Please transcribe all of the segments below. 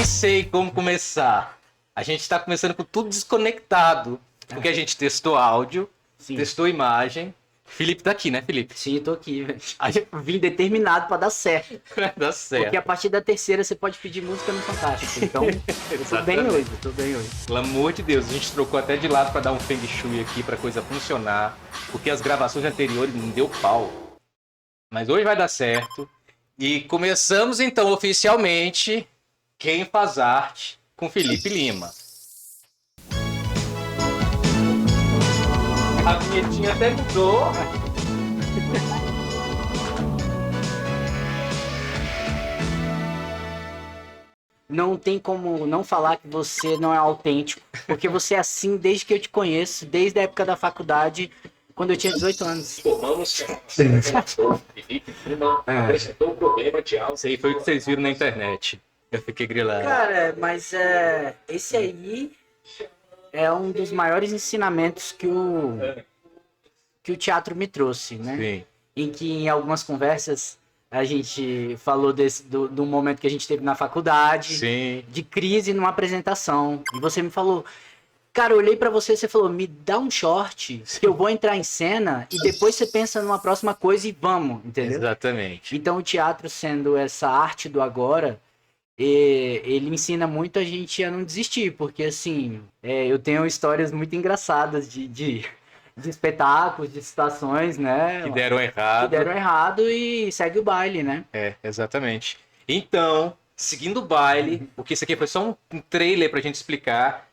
nem sei como começar. A gente tá começando com tudo desconectado. Porque a gente testou áudio, Sim. testou imagem. Felipe tá aqui, né, Felipe? Sim, tô aqui, velho. Vim determinado pra dar certo. Dá certo. Porque a partir da terceira você pode pedir música no Fantástico. Então, eu tô bem hoje, Pelo amor de Deus, a gente trocou até de lado pra dar um feng shui aqui, pra coisa funcionar. Porque as gravações anteriores não deu pau. Mas hoje vai dar certo. E começamos então oficialmente Quem Faz Arte com Felipe Lima. A vinhetinha até mudou. Não tem como não falar que você não é autêntico. Porque você é assim desde que eu te conheço, desde a época da faculdade, quando eu tinha 18 anos. Formamos Felipe Lima apresentou um problema de áudio. Isso aí foi o que vocês viram na internet. Eu fiquei grilado. Cara, mas esse aí é um dos maiores ensinamentos que o teatro me trouxe, né? Sim. Em que em algumas conversas a gente falou do momento que a gente teve na faculdade, Sim. de crise numa apresentação. E você me falou, cara, eu olhei pra você e você falou, me dá um short, que eu vou entrar em cena e depois você pensa numa próxima coisa e vamos, entendeu? Exatamente. Então o teatro sendo essa arte do agora, ele ensina muito a gente a não desistir, porque assim, eu tenho histórias muito engraçadas de espetáculos, de situações, né? Que deram Que errado. deram errado e segue o baile, né? Exatamente. Então, seguindo o baile, porque isso aqui foi só um trailer pra gente explicar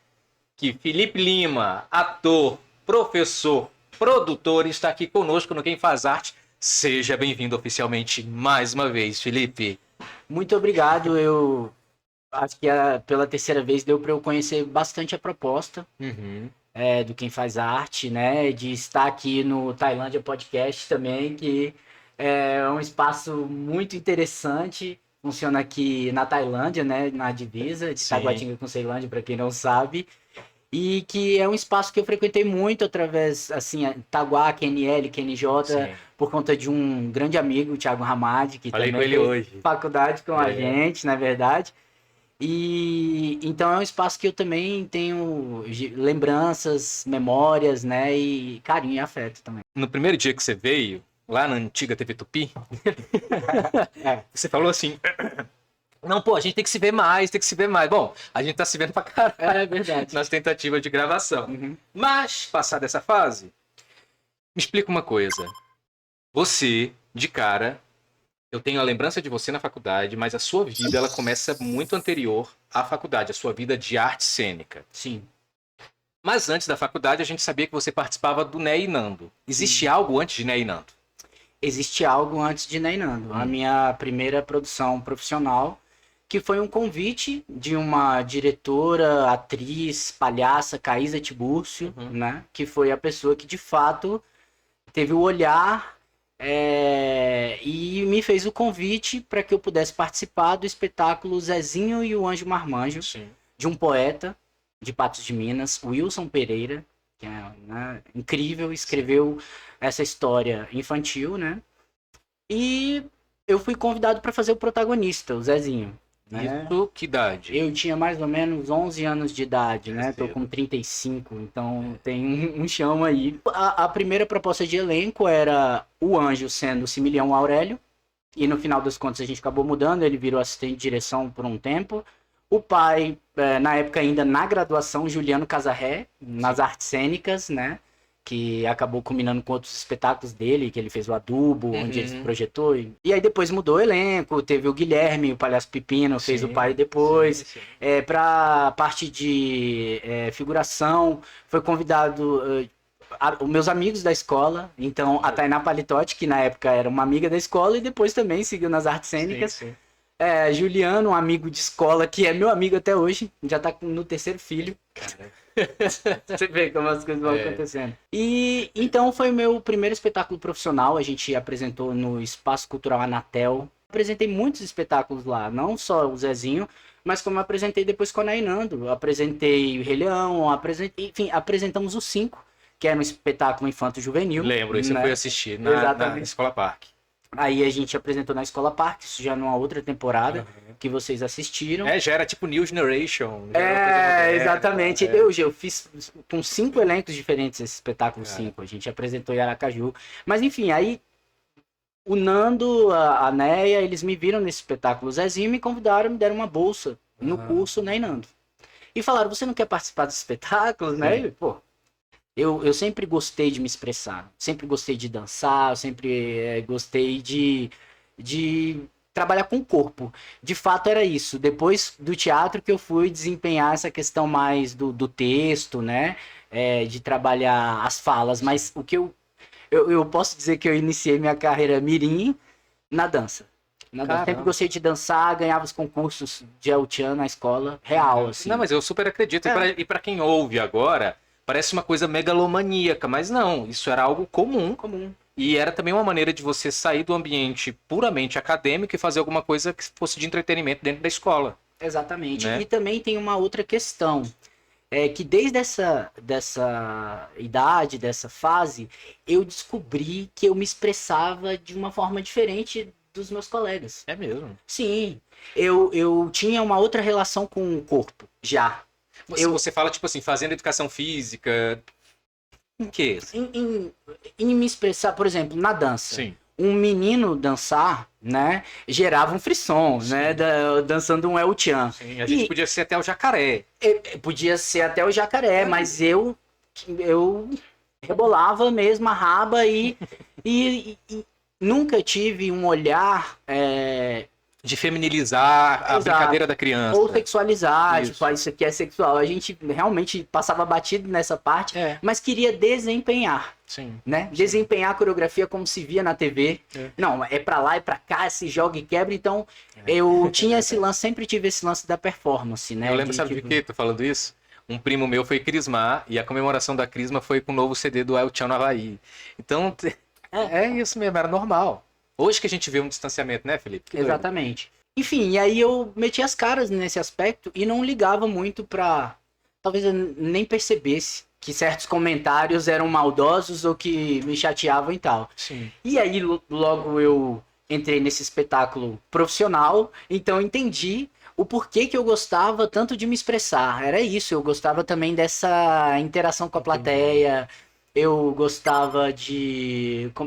que Felipe Lima, ator, professor, produtor, está aqui conosco no Quem Faz Arte. Seja bem-vindo oficialmente mais uma vez, Felipe. Muito obrigado, eu acho que pela terceira vez deu para eu conhecer bastante a proposta do Quem Faz Arte, né? De estar aqui no Tailândia Podcast também, que é um espaço muito interessante. Funciona aqui na Tailândia, né? Na divisa de Sim. Taguatinga com Ceilândia, para quem não sabe. E que é um espaço que eu frequentei muito através, assim, Taguá, QNL, QNJ, Sim. por conta de um grande amigo, o Thiago Ramad, que Falei também com ele fez hoje. faculdade com a gente, na verdade. E então é um espaço que eu também tenho lembranças, memórias, né? E carinho e afeto também. No primeiro dia que você veio, lá na antiga TV Tupi, você falou assim... Não, pô, a gente tem que se ver mais, tem que se ver mais. Bom, a gente tá se vendo pra caralho. É verdade. Nas tentativas de gravação. Mas, passada essa fase, me explica uma coisa. Você, de cara, eu tenho a lembrança de você na faculdade, mas a sua vida, ela começa muito anterior à faculdade, a sua vida de arte cênica. Sim. Mas antes da faculdade, a gente sabia que você participava do Né e Nando. Existe algo antes de Né e Nando? Existe algo antes de Neinando. A minha primeira produção profissional, que foi um convite de uma diretora, atriz, palhaça, Caísa Tibúrcio, né? Que foi a pessoa que, de fato, teve o olhar e me fez o convite para que eu pudesse participar do espetáculo Zezinho e o Anjo Marmanjo, de um poeta de Patos de Minas, Wilson Pereira, que é, né, incrível, escreveu essa história infantil, né? E eu fui convidado para fazer o protagonista, o Zezinho. Né? Isso, que idade? Eu tinha mais ou menos 11 anos de idade, né? Tô Cedo. com 35, então tem um chão aí. A primeira proposta de elenco era o Anjo sendo Similião Aurélio, e no final das contas a gente acabou mudando, ele virou assistente de direção por um tempo. O pai, na época ainda na graduação, Juliano Casarré, nas artes cênicas, né? Que acabou combinando com outros espetáculos dele, que ele fez o Adubo, onde ele se projetou. E aí depois mudou o elenco, teve o Guilherme, o Palhaço Pepino, fez o pai depois. Pra parte de figuração, foi convidado os meus amigos da escola, então a Tainá Palitotti, que na época era uma amiga da escola e depois também seguiu nas artes cênicas. Juliano, um amigo de escola, que é meu amigo até hoje, já tá no terceiro filho. Você vê como as coisas vão acontecendo. E então foi o meu primeiro espetáculo profissional. A gente apresentou no Espaço Cultural Anatel. Apresentei muitos espetáculos lá, não só o Zezinho, mas como eu apresentei depois com a Nainando. Apresentei o Rei Leão, enfim, apresentamos o 5, que era um espetáculo infanto-juvenil. Lembro, isso eu né? fui assistir na Escola Parque. Aí a gente apresentou na Escola Parque, isso já numa outra temporada que vocês assistiram. Já era tipo New Generation. Já era uma coisa moderna, Exatamente. Eu fiz com 5 elencos diferentes esse espetáculo 5. A gente apresentou em Aracaju. Mas enfim, aí o Nando, a Neia, eles me viram nesse espetáculo. O Zezinho me convidaram, me deram uma bolsa no curso Ney Nando. E falaram, você não quer participar dos espetáculos, né? E, pô, eu sempre gostei de me expressar. Sempre gostei de dançar, eu sempre gostei de trabalhar com o corpo. De fato era isso. Depois do teatro que eu fui desempenhar essa questão mais do texto, né? De trabalhar as falas. Mas o que eu posso dizer que eu iniciei minha carreira mirim na dança. Sempre gostei de dançar, ganhava os concursos de El Chan na escola, real, assim. Não, mas eu super acredito. E pra quem ouve agora, parece uma coisa megalomaníaca, mas não, isso era algo comum. E era também uma maneira de você sair do ambiente puramente acadêmico e fazer alguma coisa que fosse de entretenimento dentro da escola. Exatamente. Né? E também tem uma outra questão. É que desde dessa idade, dessa fase, eu descobri que eu me expressava de uma forma diferente dos meus colegas. É mesmo? Sim. Eu tinha uma outra relação com o corpo, já. Você fala, tipo assim, fazendo educação física... Em que? Em me expressar, por exemplo, na dança. Sim. Um menino dançar, né, gerava um frisson, né, dançando um El Chan. Sim, a gente podia ser até o jacaré. Podia ser até o jacaré, mas eu rebolava mesmo a raba e nunca tive um olhar De feminilizar a brincadeira da criança. ou sexualizar, Isso. tipo, isso aqui é sexual. A gente realmente passava batido nessa parte, mas queria desempenhar. Sim. Né? Desempenhar a coreografia como se via na TV. Não, é pra lá, é pra cá, se joga e quebra. Então, eu tinha esse lance, sempre tive esse lance da performance, né? Eu lembro, sabe de quê? Tô falando isso? Um primo meu foi crismar e a comemoração da crisma foi com o novo CD do El Chan no Havaí. Então, é isso mesmo, era normal. Hoje que a gente vê um distanciamento, né, Felipe? Que doido. Exatamente. Enfim, e aí eu meti as caras nesse aspecto e não ligava muito pra... Talvez eu nem percebesse que certos comentários eram maldosos ou que me chateavam e tal. Sim. E aí logo eu entrei nesse espetáculo profissional, então entendi o porquê que eu gostava tanto de me expressar. Era isso, eu gostava também dessa interação com a plateia, eu gostava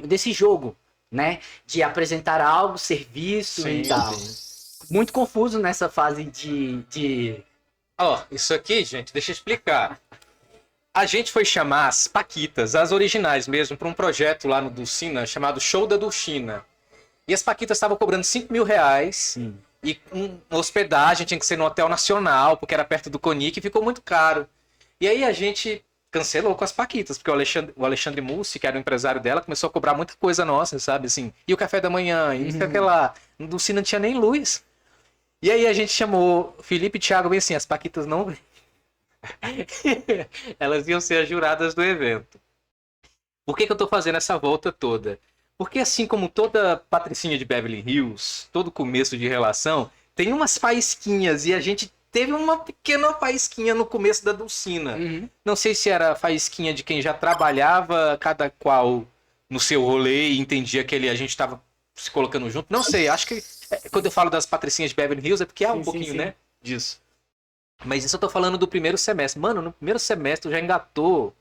desse jogo, né? De apresentar algo, ser visto e tal. Muito confuso nessa fase de... Ó, isso aqui, gente, deixa eu explicar. A gente foi chamar as Paquitas, as originais mesmo, para um projeto lá no Dulcina chamado Show da Dulcina. E as Paquitas estavam cobrando R$5.000 e hospedagem tinha que ser no Hotel Nacional, porque era perto do Conic e ficou muito caro. E aí a gente cancelou com as Paquitas, porque o Alexandre Mussi, que era o empresário dela, começou a cobrar muita coisa nossa, sabe? Assim, e o café da manhã, e não sei o que lá. No Dulcina não tinha nem luz. E aí a gente chamou Felipe e Thiago, bem assim, as Paquitas não vêm. Elas iam ser as juradas do evento. Por que eu tô fazendo essa volta toda? Porque assim como toda patricinha de Beverly Hills, todo começo de relação, tem umas faísquinhas, e a gente teve uma pequena faísquinha no começo da Dulcina. Não sei se era faísquinha de quem já trabalhava, cada qual no seu rolê, e entendia que a gente estava se colocando junto. Não sei, acho que quando eu falo das patricinhas de Beverly Hills é porque há um pouquinho, né, disso. Mas isso eu tô falando do primeiro semestre. Mano, no primeiro semestre eu já engatou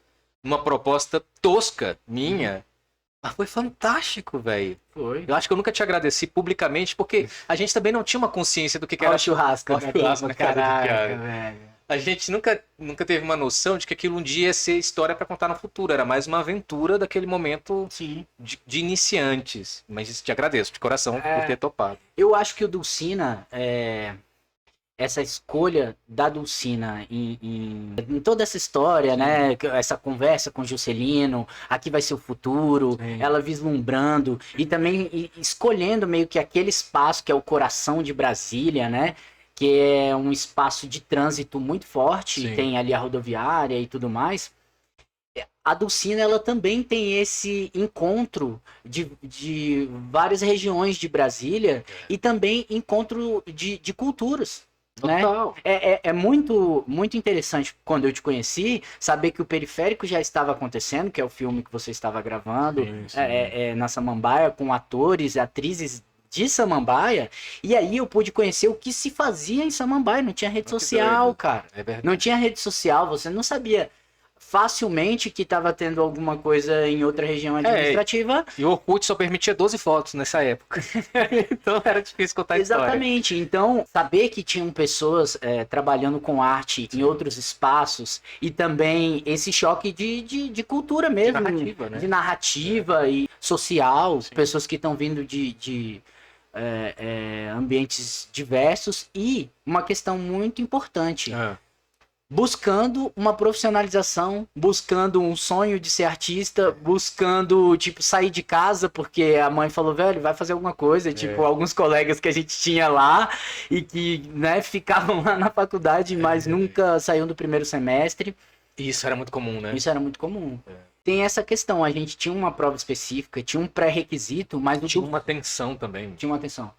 uma proposta tosca minha. Mas foi fantástico, velho. Foi. Eu acho que eu nunca te agradeci publicamente, porque a gente também não tinha uma consciência do que Olha era o churrasco. Olha o churrasco na casa do Caraca, Thiago. velho. A gente nunca teve uma noção de que aquilo um dia ia ser história pra contar no futuro. Era mais uma aventura daquele momento de iniciantes. Mas isso te agradeço de coração por ter topado. Eu acho que o Dulcina, essa escolha da Dulcina em toda essa história, né? Essa conversa com o Juscelino, aqui vai ser o futuro, ela vislumbrando e também escolhendo meio que aquele espaço que é o coração de Brasília, né? Que é um espaço de trânsito muito forte, tem ali a rodoviária e tudo mais. A Dulcina, ela também tem esse encontro de várias regiões de Brasília e também encontro de culturas. né? Total. É muito, muito interessante quando eu te conheci, saber que o Periférico já estava acontecendo, que é o filme que você estava gravando, Sim, sim. na Samambaia, com atores e atrizes de Samambaia, e aí eu pude conhecer o que se fazia em Samambaia. Não tinha rede Olha que social, doido. cara. É verdade. Não tinha rede social, você não sabia facilmente que estava tendo alguma coisa em outra região administrativa. E o Orkut só permitia 12 fotos nessa época. Então era difícil contar a história. Exatamente. Então, saber que tinham pessoas trabalhando com arte em outros espaços e também esse choque de cultura mesmo, narrativa, né? de narrativa e social, Sim. pessoas que estão vindo de ambientes diversos e uma questão muito importante. Ah, Buscando uma profissionalização, buscando um sonho de ser artista, buscando, tipo, sair de casa, porque a mãe falou, velho, vai fazer alguma coisa. Tipo, alguns colegas que a gente tinha lá e que, né, ficavam lá na faculdade, mas nunca saíam do primeiro semestre. isso era muito comum, né? Isso era muito comum. Tem essa questão, a gente tinha uma prova específica, tinha um pré-requisito, mas o Tinha uma tensão também. tinha uma atenção.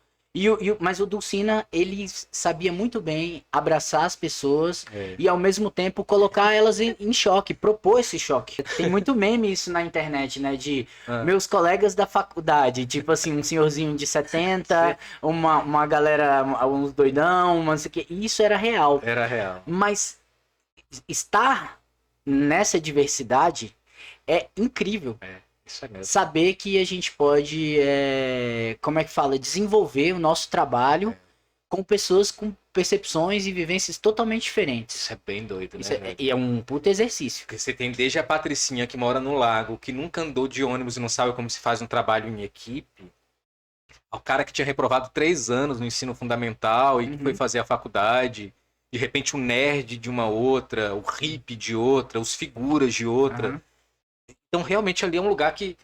Mas o Dulcina, ele sabia muito bem abraçar as pessoas e ao mesmo tempo colocar elas em choque, propor esse choque. Tem muito meme isso na internet, né? De meus colegas da faculdade, tipo assim, um senhorzinho de 70, uma galera, uns doidão, não sei o que. E isso era real. Era real. Mas estar nessa diversidade é incrível. Isso é mesmo. Saber que a gente pode, como é que fala, desenvolver o nosso trabalho com pessoas com percepções e vivências totalmente diferentes. Isso é bem doido, Isso né? é, velho? e é um puto exercício. Porque você tem desde a Patricinha que mora no lago, que nunca andou de ônibus e não sabe como se faz um trabalho em equipe, ao cara que tinha reprovado 3 anos no ensino fundamental e que foi fazer a faculdade, de repente o nerd de uma outra, o hippie de outra, os figuras de outra. Aham. Então realmente ali é um lugar que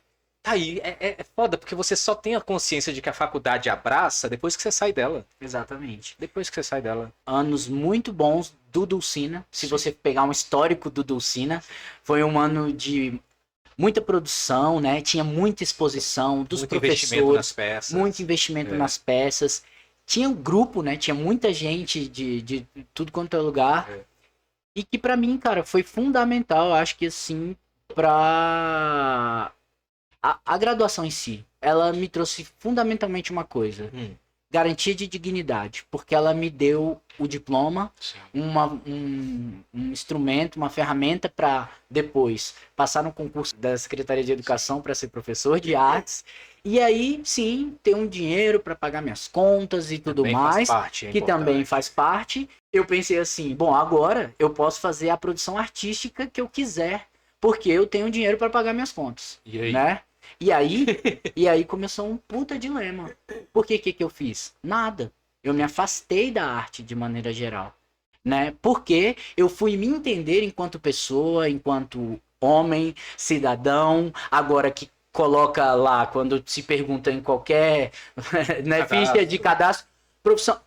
tá aí, é foda, porque você só tem a consciência de que a faculdade abraça depois que você sai dela. Exatamente. Depois que você sai dela. Anos muito bons do Dulcina. Se Sim. você pegar um histórico do Dulcina, foi um ano de muita produção, né? Tinha muita exposição dos Muito investimento professores, nas peças. muito investimento nas peças. Tinha um grupo, né? Tinha muita gente de tudo quanto é lugar. E que pra mim, cara, foi fundamental, acho que assim, pra a graduação em si. Ela me trouxe fundamentalmente uma coisa: garantia de dignidade, porque ela me deu o diploma, Sim. um instrumento, uma ferramenta para depois passar no concurso da Secretaria de Educação para ser professor de artes. E aí, sim, ter um dinheiro para pagar minhas contas e tudo Também mais, faz parte, é que também importante. faz parte. Eu pensei assim, bom, agora eu posso fazer a produção artística que eu quiser, porque eu tenho dinheiro para pagar minhas contas, E aí? né? E aí começou um puta dilema. Por que que eu fiz? Nada. Eu me afastei da arte de maneira geral, né? Porque eu fui me entender enquanto pessoa, enquanto homem, cidadão, agora que coloca lá, quando se pergunta em qualquer né, ficha de cadastro,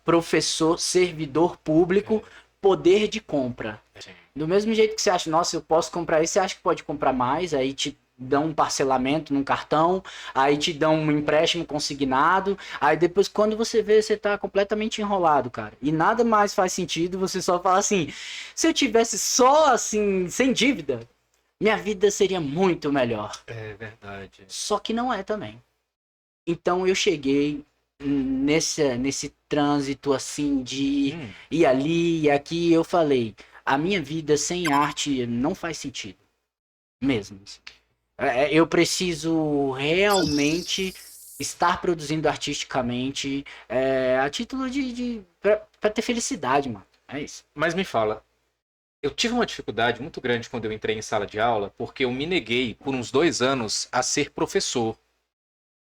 professor, servidor público, poder de compra. Sim. Do mesmo jeito que você acha, nossa, eu posso comprar isso, você acha que pode comprar mais, aí te dão um parcelamento num cartão, aí te dão um empréstimo consignado, aí depois quando você vê, você tá completamente enrolado, cara. E nada mais faz sentido, você só fala assim, se eu tivesse só assim, sem dívida, minha vida seria muito melhor. É verdade. Só que não é também. Então eu cheguei nesse trânsito assim de ir ali e aqui, eu falei, a minha vida sem arte não faz sentido. Mesmo. Eu preciso realmente estar produzindo artisticamente a título pra ter felicidade, mano. É isso. Mas me fala, eu tive uma dificuldade muito grande quando eu entrei em sala de aula, porque eu me neguei por uns 2 anos a ser professor.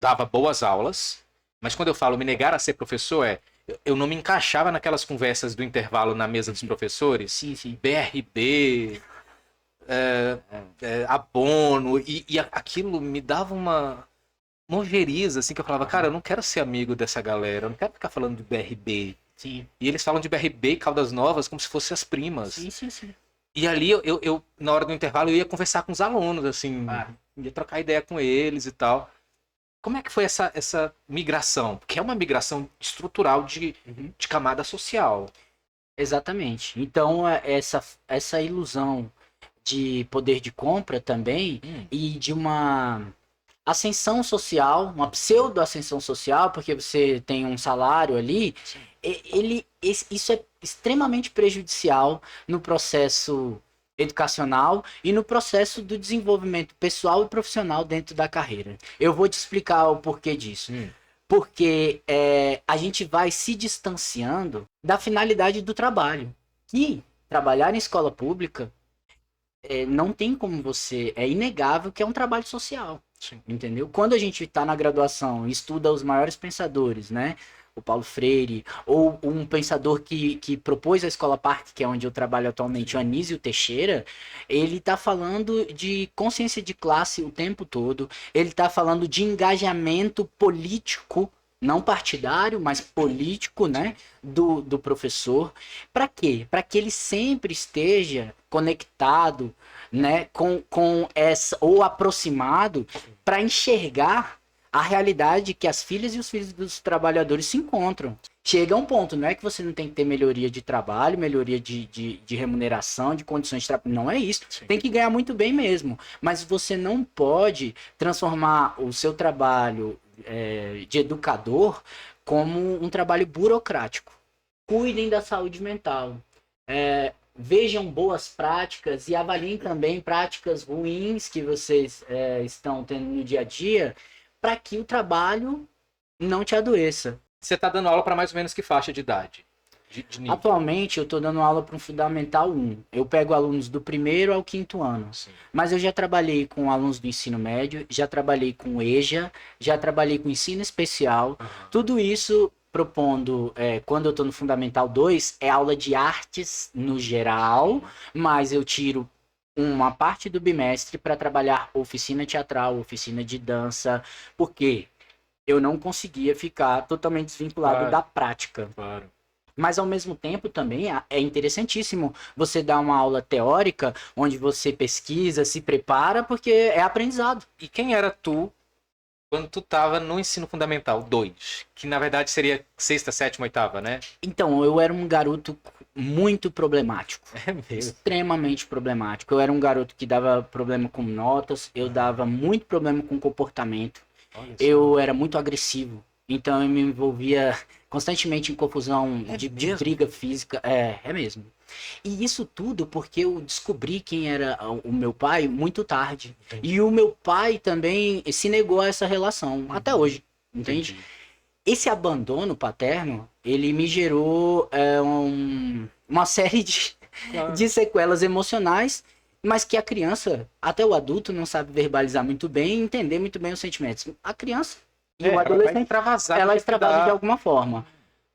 Dava boas aulas, mas quando eu falo me negar a ser professor eu não me encaixava naquelas conversas do intervalo na mesa dos professores. Sim, sim. BRB, abono, e aquilo me dava uma ojeriza, assim, que eu falava, cara, eu não quero ser amigo dessa galera, eu não quero ficar falando de BRB. Sim. E eles falam de BRB e Caldas Novas como se fossem as primas. Sim, sim, sim. E ali, eu, na hora do intervalo, eu ia conversar com os alunos, assim, ia trocar ideia com eles e tal. Como é que foi essa migração? Porque é uma migração estrutural de camada social. Exatamente. Então, essa ilusão de poder de compra também e de uma ascensão social, uma pseudo-ascensão social, porque você tem um salário ali, isso é extremamente prejudicial no processo educacional e no processo do desenvolvimento pessoal e profissional dentro da carreira. Eu vou te explicar o porquê disso. Porque a gente vai se distanciando da finalidade do trabalho. E trabalhar em escola pública não tem como você. É inegável que é um trabalho social. Sim. Entendeu? Quando a gente está na graduação e estuda os maiores pensadores, né? O Paulo Freire, ou um pensador que propôs a Escola Parque, que é onde eu trabalho atualmente, o Anísio Teixeira, ele está falando de consciência de classe o tempo todo, ele está falando de engajamento político, não partidário, mas político, né, do professor. Para quê? Para que ele sempre esteja conectado, né, com essa, ou aproximado, para enxergar a realidade que as filhas e os filhos dos trabalhadores se encontram. Chega a um ponto, não é que você não tem que ter melhoria de trabalho, melhoria de remuneração, de condições de trabalho. Não é isso. Sim. Tem que ganhar muito bem mesmo. Mas você não pode transformar o seu trabalho de educador como um trabalho burocrático. Cuidem da saúde mental. Vejam boas práticas e avaliem também práticas ruins que vocês estão tendo no dia a dia, para que o trabalho não te adoeça. Você está dando aula para mais ou menos que faixa de idade? De nível? Atualmente eu estou dando aula para um Fundamental 1. Eu pego alunos do 1º ao 5º ano. Sim. Mas eu já trabalhei com alunos do ensino médio, já trabalhei com EJA, já trabalhei com ensino especial. Tudo isso propondo, quando eu estou no Fundamental 2, é aula de artes no geral, mas eu tiro uma parte do bimestre para trabalhar oficina teatral, oficina de dança, porque eu não conseguia ficar totalmente desvinculado da prática. Claro. Mas ao mesmo tempo também é interessantíssimo você dar uma aula teórica onde você pesquisa, se prepara, porque é aprendizado. E quem era tu quando tu tava no ensino fundamental 2? Que na verdade seria 6ª, 7ª, 8ª, né? Então, eu era um garoto muito problemático. É mesmo. Extremamente problemático. Eu era um garoto que dava problema com notas, eu dava muito problema com comportamento. Olha só. Eu era muito agressivo. Então eu me envolvia constantemente em confusão de briga física. É mesmo. E isso tudo porque eu descobri quem era o meu pai muito tarde. Entendi. E o meu pai também se negou a essa relação, até hoje, entende? Entendi. Esse abandono paterno, ele me gerou uma série de sequelas emocionais, mas que a criança, até o adulto, não sabe verbalizar muito bem e entender muito bem os sentimentos. A criança e o adolescente, ela extravasa de alguma forma.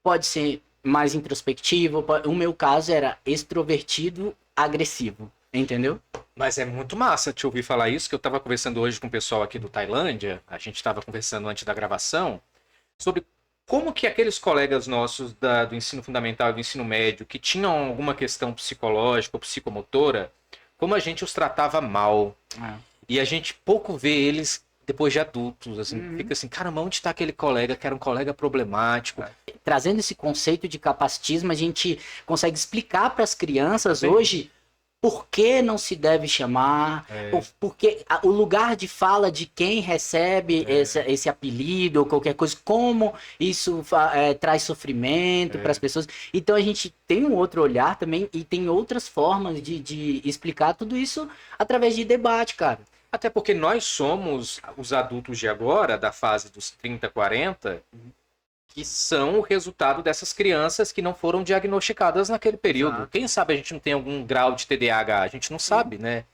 Pode ser mais introspectivo, o meu caso era extrovertido, agressivo, entendeu? Mas é muito massa te ouvir falar isso, que eu estava conversando hoje com o pessoal aqui do Tailândia, a gente estava conversando antes da gravação, sobre como que aqueles colegas nossos do ensino fundamental e do ensino médio, que tinham alguma questão psicológica ou psicomotora, como a gente os tratava mal. E a gente pouco vê eles depois de adultos, assim, fica assim, caramba, onde está aquele colega que era um colega problemático? Trazendo esse conceito de capacitismo, a gente consegue explicar para as crianças hoje por que não se deve chamar, porque o lugar de fala de quem recebe esse apelido ou qualquer coisa, como isso traz sofrimento para as pessoas. Então a gente tem um outro olhar também e tem outras formas de explicar tudo isso através de debate, cara. Até porque nós somos os adultos de agora, da fase dos 30, 40, que são o resultado dessas crianças que não foram diagnosticadas naquele período. Exato. Quem sabe a gente não tem algum grau de TDAH? A gente não sabe, né?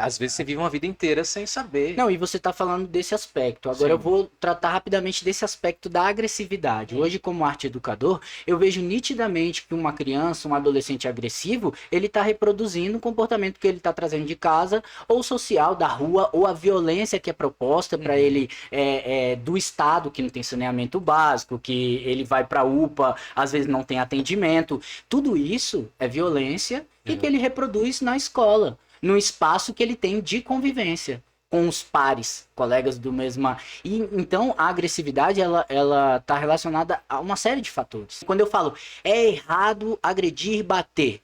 Às vezes você vive uma vida inteira sem saber. Não, e você está falando desse aspecto. Agora eu vou tratar rapidamente desse aspecto da agressividade. Hoje, como arte educador, eu vejo nitidamente que uma criança, um adolescente agressivo, ele está reproduzindo um comportamento que ele está trazendo de casa, ou social, da rua, ou a violência que é proposta para ele do Estado, que não tem saneamento básico, que ele vai para a UPA, às vezes não tem atendimento. Tudo isso é violência e que ele reproduz na escola, no espaço que ele tem de convivência com os pares, colegas do mesmo... E, então, a agressividade, ela tá relacionada a uma série de fatores. Quando eu falo, é errado agredir, bater.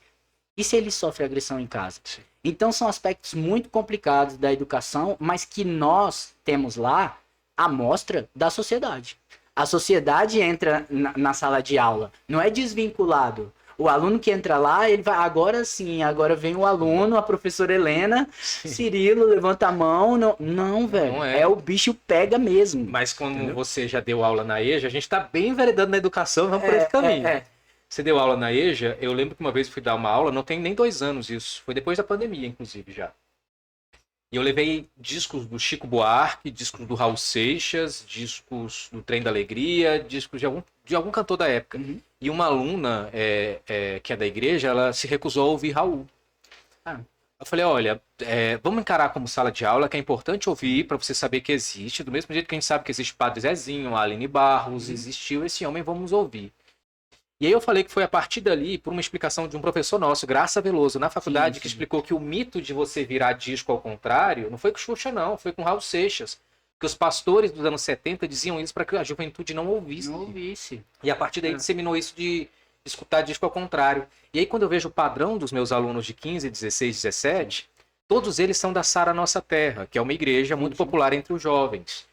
E se ele sofre agressão em casa? Sim. Então, são aspectos muito complicados da educação, mas que nós temos lá a amostra da sociedade. A sociedade entra na sala de aula, não é desvinculado. O aluno que entra lá, ele vai, agora sim, agora vem o aluno, a professora Helena, Sim. Cirilo, levanta a mão. Não, velho. Não é. É o bicho pega mesmo. Mas como Entendeu? você já deu aula na EJA, a gente tá bem enveredando na educação, vamos por esse caminho. Você deu aula na EJA, eu lembro que uma vez eu fui dar uma aula, não tem nem 2 anos isso, foi depois da pandemia, inclusive, já. E eu levei discos do Chico Buarque, discos do Raul Seixas, discos do Trem da Alegria, discos de algum cantor da época. Uhum. E uma aluna que é da igreja, ela se recusou a ouvir Raul. Ah. Eu falei, olha, vamos encarar como sala de aula, que é importante ouvir para você saber que existe. Do mesmo jeito que a gente sabe que existe Padre Zezinho, Aline Barros, existiu esse homem, vamos ouvir. E aí eu falei que foi a partir dali, por uma explicação de um professor nosso, Graça Veloso, na faculdade, que explicou que o mito de você virar disco ao contrário, não foi com Xuxa não, foi com Raul Seixas. Que os pastores dos anos 70 diziam isso para que a juventude não ouvisse. Não ouvisse. E a partir daí disseminou isso de escutar disco ao contrário. E aí quando eu vejo o padrão dos meus alunos de 15, 16, 17, todos eles são da Sara Nossa Terra, que é uma igreja muito popular entre os jovens.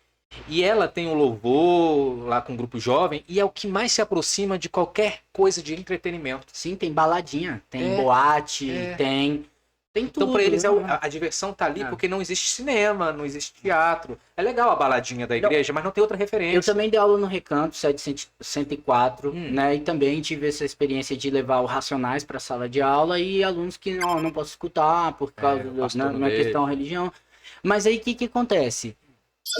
E ela tem o louvor lá com o grupo jovem e é o que mais se aproxima de qualquer coisa de entretenimento. Sim, tem baladinha, tem boate, tem tudo. Então para eles né? a diversão tá ali porque não existe cinema, não existe teatro. É legal a baladinha da igreja, mas não tem outra referência. Eu também dei aula no Recanto 704, né? E também tive essa experiência de levar o Racionais para a sala de aula e alunos que não posso escutar por causa da minha questão religião. Mas aí o que acontece?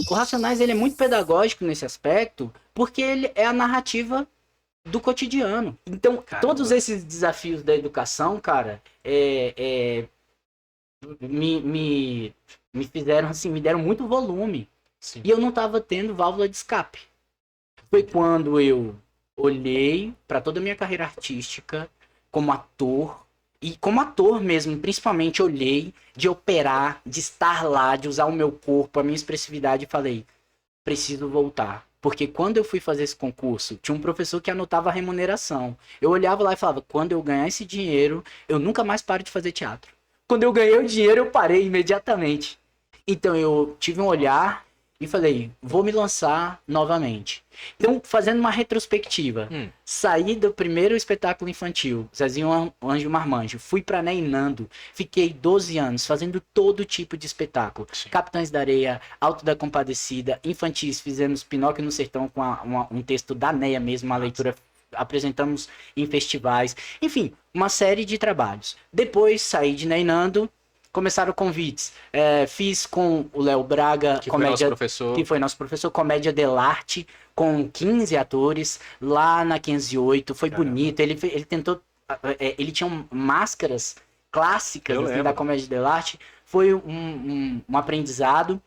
O Racionais ele é muito pedagógico nesse aspecto porque ele é a narrativa do cotidiano. Então, todos esses desafios da educação, cara, me fizeram assim, me deram muito volume. Sim. E eu não tava tendo válvula de escape. Foi quando eu olhei para toda a minha carreira artística como ator, e como ator mesmo, principalmente olhei de operar, de estar lá, de usar o meu corpo, a minha expressividade e falei, preciso voltar. Porque quando eu fui fazer esse concurso, tinha um professor que anotava a remuneração. Eu olhava lá e falava, quando eu ganhar esse dinheiro, eu nunca mais paro de fazer teatro. Quando eu ganhei o dinheiro, eu parei imediatamente. Então eu tive um olhar e falei, vou me lançar novamente. Então, fazendo uma retrospectiva, saí do primeiro espetáculo infantil, Zezinho Anjo Marmanjo, fui pra Neinando, fiquei 12 anos fazendo todo tipo de espetáculo. Sim. Capitães da Areia, Alto da Compadecida, infantis, fizemos Pinóquio no Sertão com um texto da Neia mesmo, uma leitura, apresentamos em festivais, enfim, uma série de trabalhos. Depois saí de Neinando, começaram convites. Fiz com o Léo Braga, que foi nosso professor, Comédia dell'arte, com 15 atores, lá na 508. Foi bonito. Ele tentou. Ele tinha máscaras clássicas assim, da Comédia dell'arte. Foi um aprendizado.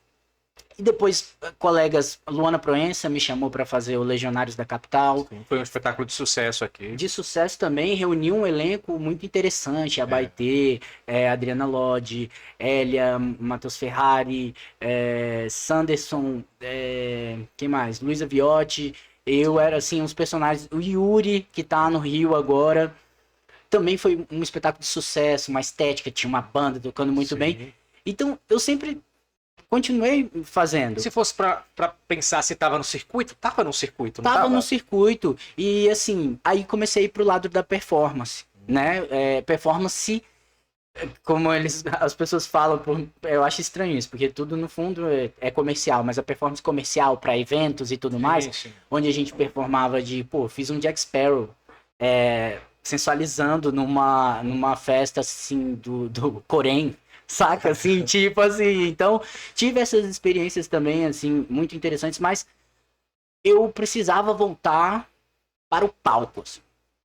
E depois, colegas, Luana Proença me chamou para fazer o Legionários da Capital. Sim, foi um espetáculo de sucesso aqui. De sucesso também, reuniu um elenco muito interessante. A Baitê, Adriana Lodge, Elia, Matheus Ferrari, Sanderson, quem mais? Luísa Viotti. Eu era, assim, uns personagens... O Yuri, que tá no Rio agora. Também foi um espetáculo de sucesso, uma estética, tinha uma banda tocando muito bem. Então, eu sempre... continuei fazendo. Se fosse pra pensar se tava no circuito, tava no circuito, não tava? No circuito. E assim, aí comecei a ir pro lado da performance, né? Performance, como as pessoas falam, eu acho estranho isso, porque tudo no fundo é comercial, mas a performance comercial para eventos e tudo mais, onde a gente performava fiz um Jack Sparrow, sensualizando numa festa assim do Corém. Saca, assim, tipo assim, então tive essas experiências também, assim, muito interessantes, mas eu precisava voltar para o palco, assim,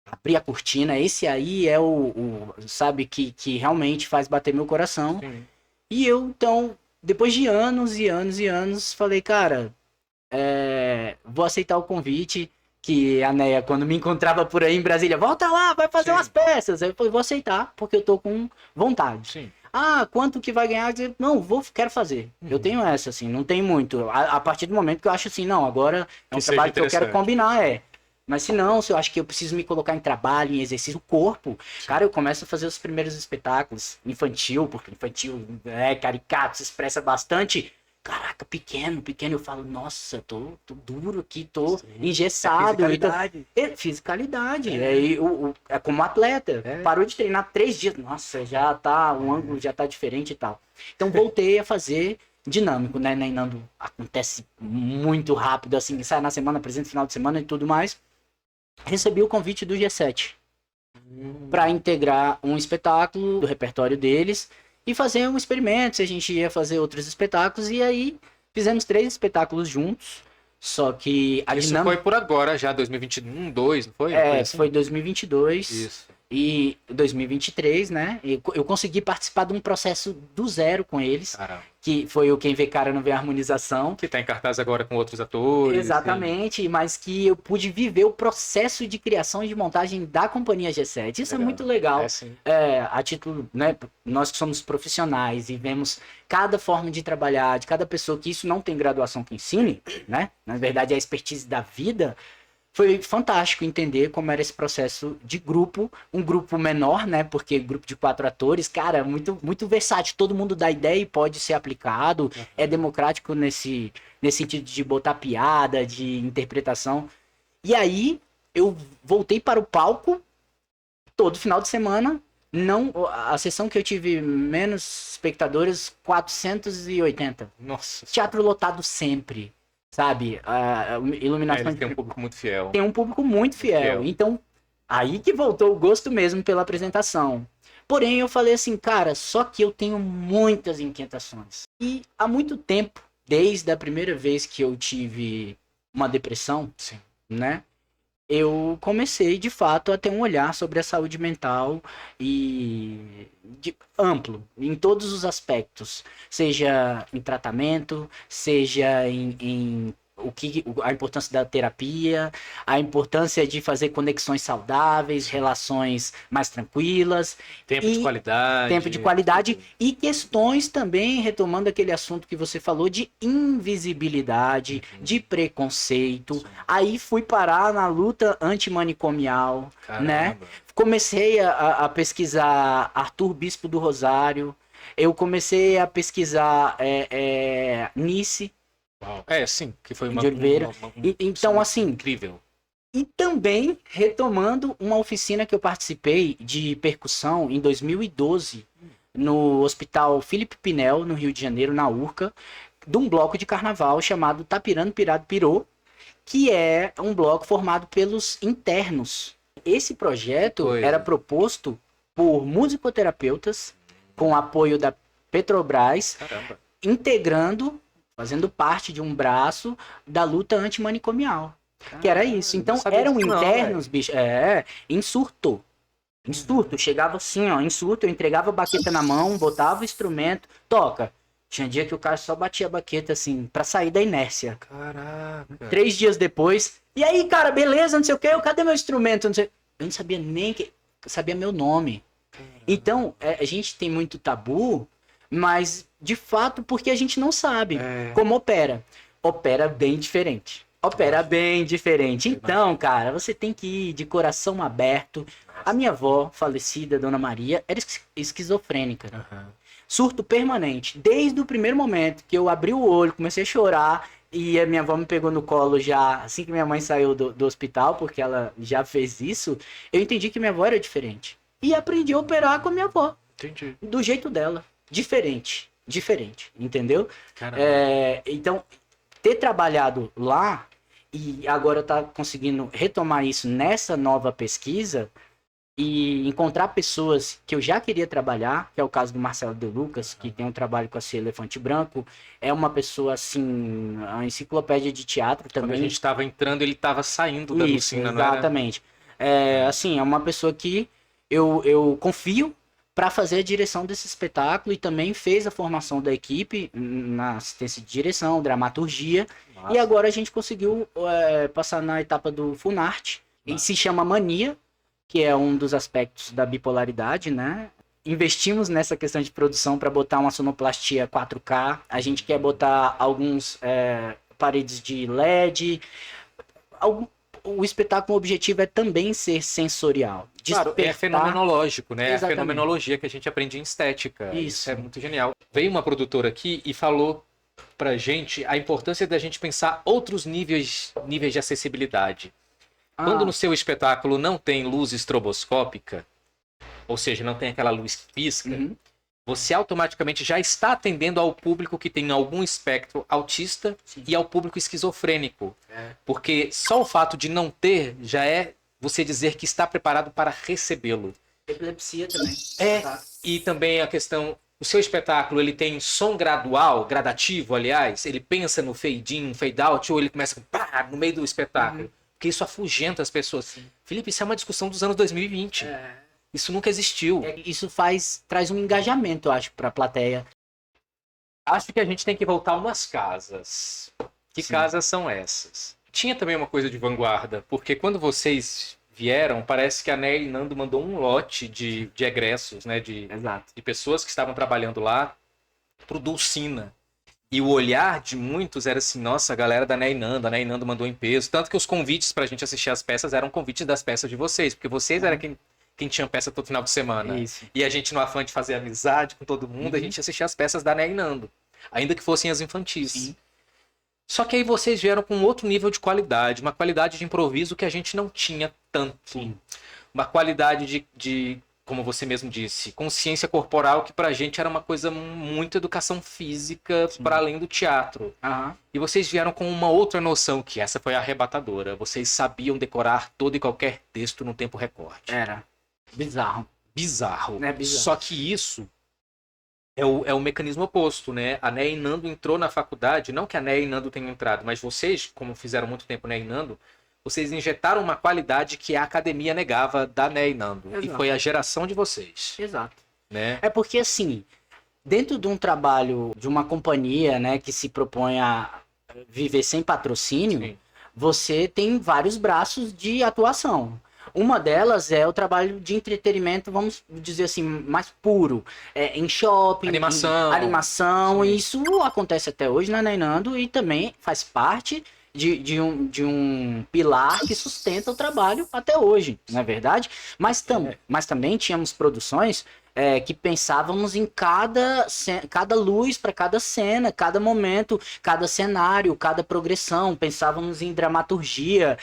abrir a cortina, esse aí é sabe, que realmente faz bater meu coração. Sim. E eu, então, depois de anos e anos e anos, falei, cara, vou aceitar o convite, que a Neia, quando me encontrava por aí em Brasília, volta lá, vai fazer umas peças, eu falei, vou aceitar, porque eu tô com vontade. Sim. Ah, quanto que vai ganhar? Não, quero fazer. Eu tenho essa, assim, não tem muito. A partir do momento que eu acho assim, não, agora é um Que seja trabalho que eu quero interessante. combinar, Mas se não, se eu acho que eu preciso me colocar em trabalho, em exercício, o corpo. Cara, eu começo a fazer os primeiros espetáculos infantil, porque infantil é caricato, se expressa bastante. Caraca, pequeno, eu falo, nossa, tô duro aqui, tô engessado. Fisicalidade. Fisicalidade. É como atleta. Parou de treinar 3 dias. Nossa, já tá, o ângulo já tá diferente e tal. Então voltei a fazer dinâmico, né? Nando acontece muito rápido, assim, sai na semana, apresenta final de semana e tudo mais. Recebi o convite do G7 para integrar um espetáculo do repertório deles e fazer um experimento, se a gente ia fazer outros espetáculos, e aí fizemos 3 espetáculos juntos, só que a Isso dinâmica... foi por agora já, 2021, 2, não foi? Uma coisa assim? Foi 2022 Isso. e 2023, né? Eu consegui participar de um processo do zero com eles, Caramba. que foi o Quem Vê Cara Não Vê Harmonização. Que tá em cartaz agora com outros atores. Exatamente, mas que eu pude viver o processo de criação e de montagem da companhia G7. Isso é muito legal. Sim. A título, né, nós que somos profissionais e vemos cada forma de trabalhar, de cada pessoa, que isso não tem graduação que ensine, né? Na verdade, é a expertise da vida. Foi fantástico entender como era esse processo de grupo, um grupo menor, né? Porque grupo de 4 atores, cara, muito, muito versátil. Todo mundo dá ideia e pode ser aplicado. É democrático nesse sentido de botar piada, de interpretação. E aí, eu voltei para o palco todo final de semana. Não, a sessão que eu tive menos espectadores, 480. Nossa. Teatro lotado sempre. Sabe? A iluminação... Eles têm um público muito fiel. Tem um público muito fiel. Então, aí que voltou o gosto mesmo pela apresentação. Porém, eu falei assim, cara, só que eu tenho muitas inquietações. E há muito tempo, desde a primeira vez que eu tive uma depressão, Sim. né? Eu comecei, de fato, a ter um olhar sobre a saúde mental amplo, em todos os aspectos. Seja em tratamento, seja em a importância da terapia, a importância de fazer conexões saudáveis, relações mais tranquilas. Tempo de qualidade. Tempo de qualidade e questões também, retomando aquele assunto que você falou, de invisibilidade, de preconceito. Aí fui parar na luta antimanicomial, né? Comecei a pesquisar Arthur Bispo do Rosário, eu comecei a pesquisar Nice, Sim, que foi uma... de Oliveira. Então, assim... Incrível. E também, retomando uma oficina que eu participei de percussão em 2012, no Hospital Felipe Pinel, no Rio de Janeiro, na Urca, de um bloco de carnaval chamado Tapirando Pirado Pirô, que é um bloco formado pelos internos. Esse projeto era proposto por musicoterapeutas, com apoio da Petrobras, integrando, fazendo parte de um braço da luta antimanicomial. Que era isso. Então, eram internos, bicho. Em surto. Em surto. Chegava assim, ó, em surto, eu entregava a baqueta na mão, botava o instrumento, toca. Tinha dia que o cara só batia a baqueta, assim, pra sair da inércia. Caraca. 3 dias depois, e aí, cara, beleza, não sei o quê, cadê meu instrumento? Não sei... Eu não sabia nem que... sabia meu nome. Então, a gente tem muito tabu, mas, de fato, porque a gente não sabe como opera. Opera bem diferente. Então, cara, você tem que ir de coração aberto. A minha avó, falecida, Dona Maria, era esquizofrênica. Surto permanente. Desde o primeiro momento que eu abri o olho, comecei a chorar, e a minha avó me pegou no colo já, assim que minha mãe saiu do hospital, porque ela já fez isso, eu entendi que minha avó era diferente. E aprendi a operar com a minha avó. Entendi. Do jeito dela. Diferente, entendeu? Então, ter trabalhado lá e agora tá conseguindo retomar isso nessa nova pesquisa e encontrar pessoas que eu já queria trabalhar, que é o caso do Marcelo De Lucas, que tem um trabalho com a Cia Elefante Branco, é uma pessoa, assim, a enciclopédia de teatro também. Quando a gente estava entrando, ele estava saindo da oficina, não era? Exatamente. Assim, é uma pessoa que eu confio para fazer a direção desse espetáculo e também fez a formação da equipe na assistência de direção, dramaturgia. Nossa. E agora a gente conseguiu passar na etapa do Funarte. E se chama Mania, que é um dos aspectos da bipolaridade, né? investimos nessa questão de produção para botar uma sonoplastia 4K. A gente quer botar alguns paredes de LED. O espetáculo, o objetivo é também ser sensorial. Claro, é fenomenológico, né? Exatamente. É a fenomenologia que a gente aprende em estética. Isso. É muito genial. Veio uma produtora aqui e falou pra gente a importância da gente pensar outros níveis de acessibilidade. Quando no seu espetáculo não tem luz estroboscópica, ou seja, não tem aquela luz que pisca, você automaticamente já está atendendo ao público que tem algum espectro autista e ao público esquizofrênico. Porque só o fato de não ter já é você dizer que está preparado para recebê-lo. Epilepsia também. E também a questão, o seu espetáculo ele tem som gradual, gradativo, aliás, ele pensa no fade in, fade out, ou ele começa no meio do espetáculo. Porque isso afugenta as pessoas. Felipe, isso é uma discussão dos anos 2020. Isso nunca existiu. Isso traz um engajamento, eu acho, para a plateia. Acho que a gente tem que voltar a umas casas. Que casas são essas? Tinha também uma coisa de vanguarda, porque quando vocês vieram, parece que a Né e Nando mandou um lote de egressos, né? De pessoas que estavam trabalhando lá pro Dulcina. E o olhar de muitos era assim, nossa, a galera da Né e Nando, a Né e Nando mandou em peso. Tanto que os convites pra gente assistir as peças eram convites das peças de vocês, porque vocês eram quem tinha peça todo final de semana. Isso. E a gente, no afã de fazer amizade com todo mundo, a gente assistia as peças da Né e Nando. Ainda que fossem as infantis. Sim. Só que aí vocês vieram com outro nível de qualidade. Uma qualidade de improviso que a gente não tinha tanto. Sim. Uma qualidade de, como você mesmo disse, consciência corporal que pra gente era uma coisa muito educação física para além do teatro. E vocês vieram com uma outra noção, que essa foi arrebatadora. Vocês sabiam decorar todo e qualquer texto no tempo recorde. Era. Bizarro. Bizarro. É bizarro. Só que isso é o mecanismo oposto, né? A Né e Nando entrou na faculdade, não que a Né e Nando tenham entrado, mas vocês, como fizeram muito tempo Né e Nando, vocês injetaram uma qualidade que a academia negava da Né e Nando. Exato. E foi a geração de vocês. Exato. Né? É porque, assim, dentro de um trabalho de uma companhia, né, que se propõe a viver sem patrocínio, Sim. você tem vários braços de atuação. Uma delas é o trabalho de entretenimento, vamos dizer assim, mais puro. Em shopping, animação. Sim. E isso acontece até hoje na Né e Nando e também faz parte de um pilar que sustenta o trabalho até hoje, não é verdade? Mas também tínhamos produções que pensávamos em cada luz para cada cena, cada momento, cada cenário, cada progressão. Pensávamos em dramaturgia,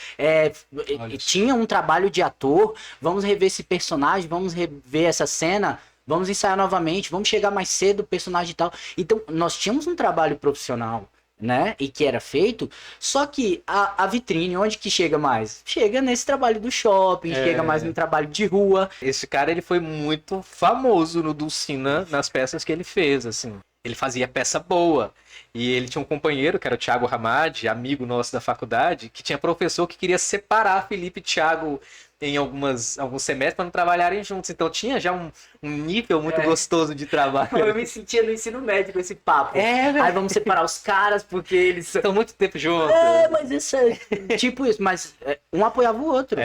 tinha um trabalho de ator, vamos rever esse personagem, vamos rever essa cena, vamos ensaiar novamente, vamos chegar mais cedo, o personagem e tal. Então, nós tínhamos um trabalho profissional, né? E que era feito, só que a vitrine, onde que chega mais? Chega nesse trabalho do shopping, chega mais no trabalho de rua. Esse cara, ele foi muito famoso no Dulcina, nas peças que ele fez, assim. Ele fazia peça boa. E ele tinha um companheiro, que era o Thiago Ramad, amigo nosso da faculdade, que tinha professor que queria separar Felipe e Thiago em alguns semestres para não trabalharem juntos. Então tinha já um nível muito gostoso de trabalho. Eu me sentia no ensino médio com esse papo. Aí vamos separar os caras porque eles estão muito tempo juntos. Mas isso é tipo isso. Mas um apoiava o outro.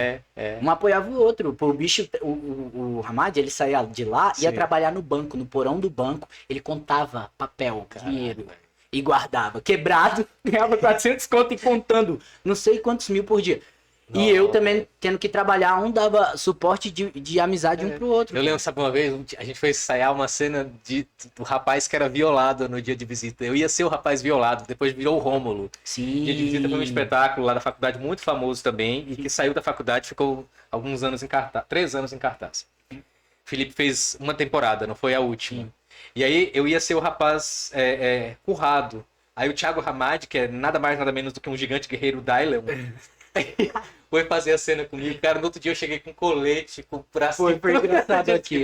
Um apoiava o outro. O bicho, o Ramad, ele saía de lá, ia trabalhar no banco, no porão do banco. Ele contava papel, dinheiro. E guardava. Quebrado, ganhava 400 conto e contando não sei quantos mil por dia. Nossa. E eu também tendo que trabalhar, um dava suporte de amizade um pro outro. Eu lembro, sabe, uma vez, a gente foi ensaiar uma cena do rapaz que era violado no dia de visita. Eu ia ser o rapaz violado, depois virou o Rômulo. Sim. Dia de visita foi um espetáculo lá da faculdade muito famoso também, e que saiu da faculdade, ficou alguns anos em cartaz, 3 anos em cartaz. Felipe fez uma temporada, não foi a última. Sim. E aí eu ia ser o rapaz currado. Aí o Thiago Ramad, que é nada mais nada menos do que um gigante guerreiro Dylan, foi fazer a cena comigo. Cara, no outro dia eu cheguei com colete, com braço. Foi engraçado aqui.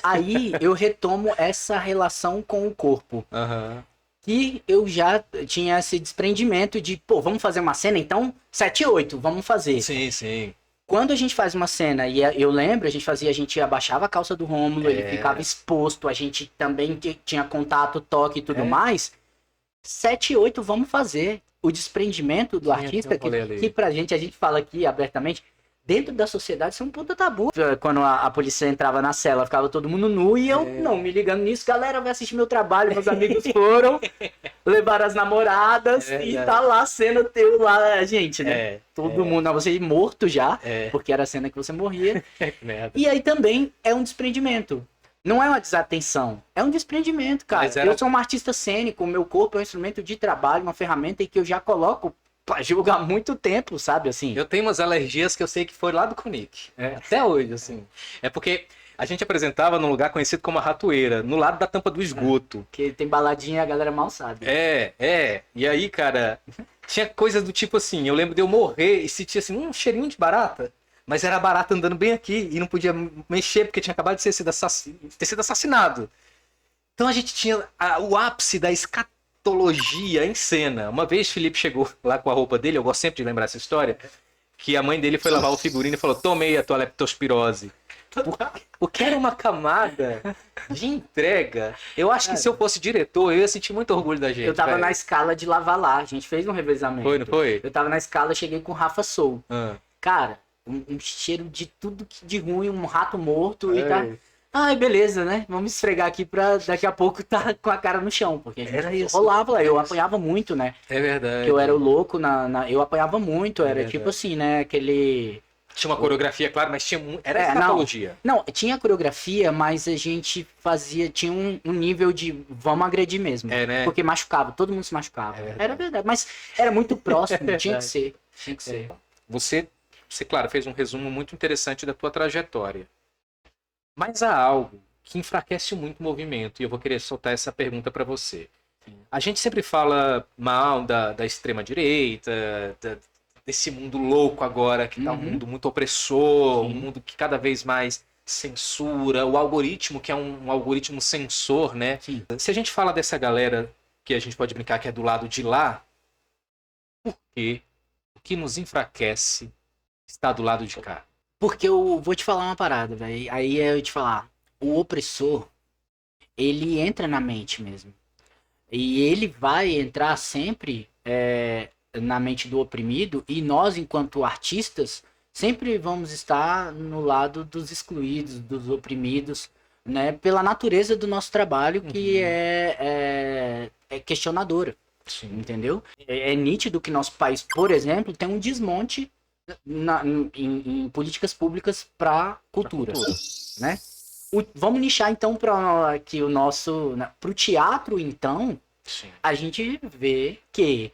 Aí eu retomo essa relação com o corpo. Que eu já tinha esse desprendimento de, vamos fazer uma cena, então 7 e 8, vamos fazer. Sim, sim. Quando a gente faz uma cena, e eu lembro, a gente abaixava a calça do Rômulo, ele ficava exposto, a gente também tinha contato, toque e tudo mais. 7 e 8, vamos fazer. O desprendimento do artista, que pra gente, a gente fala aqui abertamente, dentro da sociedade isso é um puta tabu. Quando a polícia entrava na cela, ficava todo mundo nu e eu não me ligando nisso. Galera, vai assistir meu trabalho, meus amigos foram, levaram as namoradas e tá lá a cena teu lá, gente, né? Todo mundo, não, você morto já, porque era a cena que você morria. E aí também é um desprendimento. Não é uma desatenção, é um desprendimento, cara. Eu sou um artista cênico, o meu corpo é um instrumento de trabalho, uma ferramenta que eu já coloco pra jogar há muito tempo, sabe, assim. Eu tenho umas alergias que eu sei que foi lá do Conic, até hoje, assim. É porque a gente apresentava num lugar conhecido como a Ratoeira, no lado da tampa do esgoto. Que tem baladinha e a galera mal sabe. E aí, cara, tinha coisas do tipo assim, eu lembro de eu morrer e sentir assim, um cheirinho de barata. Mas era barata andando bem aqui e não podia mexer porque tinha acabado de ter sido assassinado. Então a gente tinha o ápice da escatologia em cena. Uma vez Felipe chegou lá com a roupa dele, eu gosto sempre de lembrar essa história, que a mãe dele foi lavar o figurino e falou, tomei a tua leptospirose. Porque era uma camada de entrega. Eu acho que se eu fosse diretor, eu ia sentir muito orgulho da gente. Eu tava na escala de lavar lá, a gente fez um revezamento. Foi, não foi? Eu tava na escala, cheguei com o Rafa Sou. Cara, um cheiro de tudo que de ruim, um rato morto e tá... Ai, beleza, né? Vamos esfregar aqui pra daqui a pouco tá com a cara no chão. Porque a gente rolava lá, eu apanhava muito, né? É verdade. Porque eu era o louco, eu apanhava muito, era tipo assim, né? Aquele... Tinha uma coreografia, claro, mas tinha era escatologia. Não, tinha coreografia, mas a gente fazia, tinha um nível de vamos agredir mesmo. Né? Porque machucava, todo mundo se machucava. Era verdade, mas era muito próximo, tinha que ser. Você, claro, fez um resumo muito interessante da tua trajetória. Mas há algo que enfraquece muito o movimento, e eu vou querer soltar essa pergunta para você. A gente sempre fala mal da extrema-direita, desse mundo louco agora, que tá um mundo muito opressor, um mundo que cada vez mais censura, o algoritmo, que é um algoritmo censor, né? Sim. Se a gente fala dessa galera, que a gente pode brincar que é do lado de lá, por quê? O que nos enfraquece está do lado de cá? Porque eu vou te falar uma parada, velho. Aí eu te falar, o opressor, ele entra na mente mesmo. E ele vai entrar sempre na mente do oprimido, e nós, enquanto artistas, sempre vamos estar no lado dos excluídos, dos oprimidos, né? Pela natureza do nosso trabalho, que é questionadora. Sim. Entendeu? É nítido que nosso país, por exemplo, tem um desmonte em políticas públicas para cultura, né? Vamos nichar então para que pro teatro, então. Sim. A gente vê que,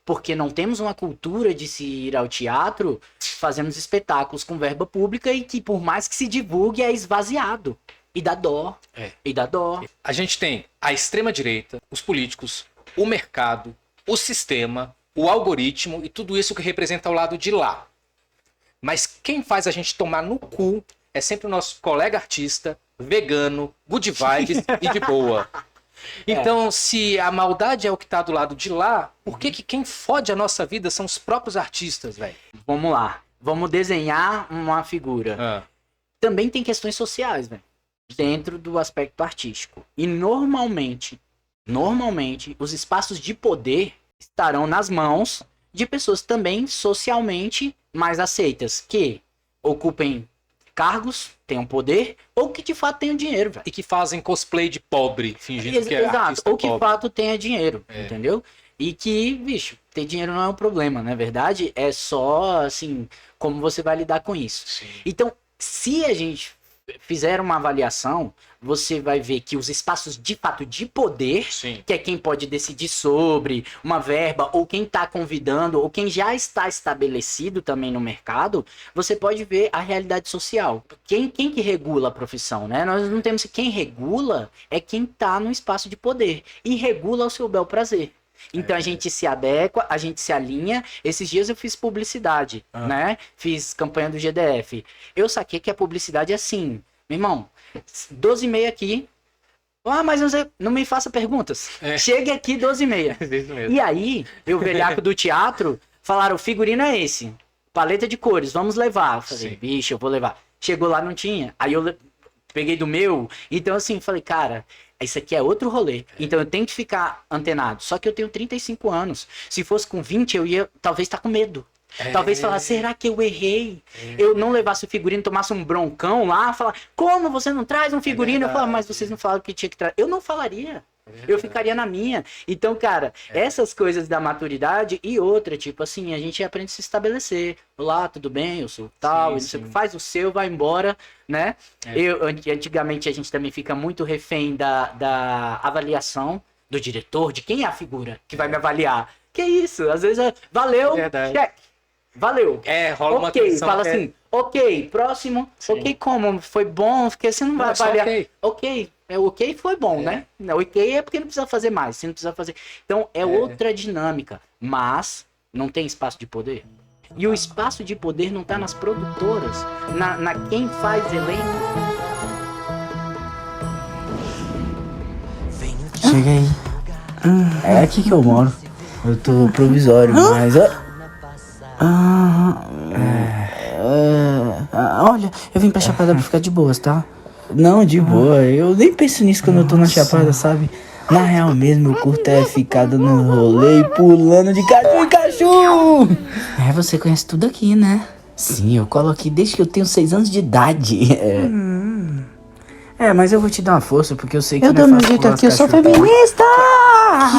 porque não temos uma cultura de se ir ao teatro, fazemos espetáculos com verba pública e que, por mais que se divulgue, é esvaziado. E dá dó. E dá dó. A gente tem a extrema-direita, os políticos, o mercado, o sistema, o algoritmo e tudo isso que representa o lado de lá. Mas quem faz a gente tomar no cu é sempre o nosso colega artista, vegano, good vibes e de boa. Então, se a maldade é o que tá do lado de lá, por que quem fode a nossa vida são os próprios artistas, velho? Vamos lá. Vamos desenhar uma figura. Também tem questões sociais, velho, dentro do aspecto artístico. E normalmente, os espaços de poder estarão nas mãos de pessoas também socialmente mais aceitas, que ocupem cargos, tenham poder, ou que de fato tenham dinheiro, velho. E que fazem cosplay de pobre, fingindo que é artista ou que de pobre. fato tenha dinheiro, entendeu? E que, bicho, ter dinheiro não é um problema, na verdade, é só, assim, como você vai lidar com isso. Sim. Então, se a gente fizer uma avaliação, você vai ver que os espaços de fato de poder, que é quem pode decidir sobre uma verba, ou quem está convidando, ou quem já está estabelecido também no mercado, você pode ver a realidade social. Quem que regula a profissão, né? Nós não temos... Quem regula é quem está no espaço de poder e regula ao seu bel prazer. Então a gente se adequa, a gente se alinha. Esses dias eu fiz publicidade, né? Fiz campanha do GDF. Eu saquei que a publicidade é assim, meu irmão, 12h30 aqui. Mas não me faça perguntas. Chegue aqui 12h30. E aí, eu, velhaco do teatro, falaram, o figurino é esse. Paleta de cores, vamos levar. Eu falei, bicho, eu vou levar. Chegou lá, não tinha. Aí eu peguei do meu. Então assim, falei, cara... Isso aqui é outro rolê. Então eu tenho que ficar antenado. Só que eu tenho 35 anos. Se fosse com 20, eu ia talvez estar com medo. Talvez falar, será que eu errei? Eu não levasse o figurino, tomasse um broncão lá, falar, como você não traz um figurino? Eu falar, mas vocês não falaram que tinha que trazer. Eu não falaria. Eu ficaria na minha. Então, cara, essas coisas da maturidade e outra, tipo assim, a gente aprende a se estabelecer. Olá, tudo bem? Eu sou tal, Sim, sim. faz o seu, vai embora, né? Antigamente a gente também fica muito refém da avaliação do diretor, de quem é a figura que vai me avaliar. Que isso? Às vezes, valeu, Verdade. cheque. Valeu. Rola uma Ok, tensão. fala assim, ok, próximo. Sim. Ok, como? Foi bom, porque você não vai Só avaliar. ok. Ok, ok foi bom, né? Não, ok é porque não precisa fazer mais, você não precisa fazer. Então é outra dinâmica, mas não tem espaço de poder. E o espaço de poder não tá nas produtoras, na quem faz elenco. Chega aí. É aqui que eu moro. Eu tô provisório, mas... olha, eu vim pra Chapada pra ficar de boas, tá? Não, de boa. Eu nem penso nisso quando eu tô na Chapada, sabe? Na real mesmo, eu curto ficar dando rolê e pulando de cachorro em cachorro. Você conhece tudo aqui, né? Sim, eu colo aqui desde que eu tenho 6 anos de idade. Mas eu vou te dar uma força, porque eu sei que Eu dou meu jeito aqui, eu sou feminista!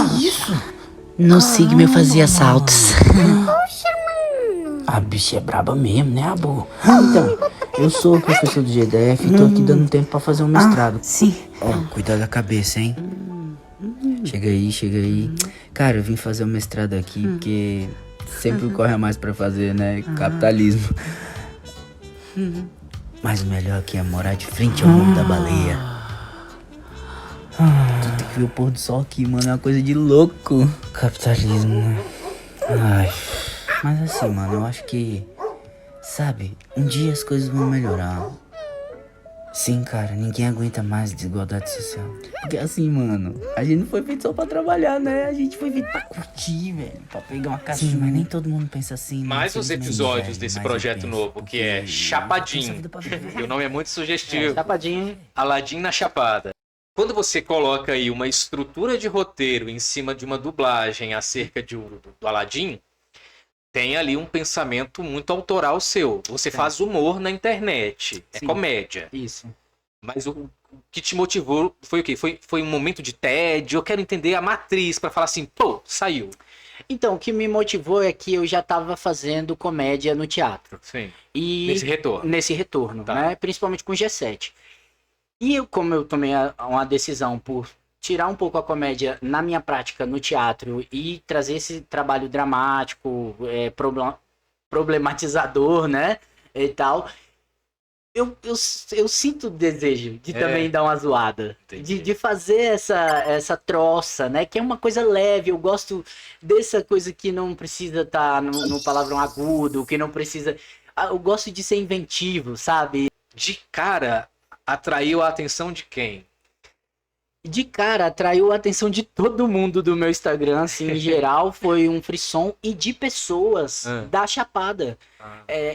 Que isso? No Sigma eu fazia saltos. A bicha é braba mesmo, né, Abu? Então, eu sou o professor do GDF e tô aqui dando tempo pra fazer um mestrado. Sim. Cuidado da cabeça, hein? Chega aí. Cara, eu vim fazer um mestrado aqui porque sempre corre a mais pra fazer, né? Capitalismo. Mas o melhor aqui é morar de frente ao Morro da Baleia. Tu tem que ver o pôr do sol aqui, mano. É uma coisa de louco. Capitalismo, né? Ai. Mas assim, mano, eu acho que... Sabe, um dia as coisas vão melhorar. Sim, cara, ninguém aguenta mais desigualdade social. Porque assim, mano, a gente não foi feito só pra trabalhar, né? A gente foi feito pra curtir, velho. Pra pegar uma caixinha. Sim, mas nem todo mundo pensa assim. Mais os episódios desse projeto novo, que é Chapadinho. E o nome é muito sugestivo. Chapadinho. Aladim na Chapada. Quando você coloca aí uma estrutura de roteiro em cima de uma dublagem acerca do Aladim, tem ali um pensamento muito autoral seu. Você faz humor na internet. É comédia. Isso. Mas o que te motivou foi o quê? Foi um momento de tédio? Eu quero entender a matriz pra falar assim, pô, saiu. Então, o que me motivou é que eu já estava fazendo comédia no teatro. Sim. E Nesse retorno. Tá. Né? Principalmente com o G7. E como eu tomei uma decisão por tirar um pouco a comédia na minha prática no teatro e trazer esse trabalho dramático, problematizador, né, e tal, eu sinto o desejo de também dar uma zoada, de fazer essa troça, né, que é uma coisa leve. Eu gosto dessa coisa que não precisa estar no palavrão agudo, que não precisa... Eu gosto de ser inventivo, sabe? De cara, atraiu a atenção de quem? De cara, atraiu a atenção de todo mundo do meu Instagram, assim, em geral, foi um frisson e de pessoas da Chapada.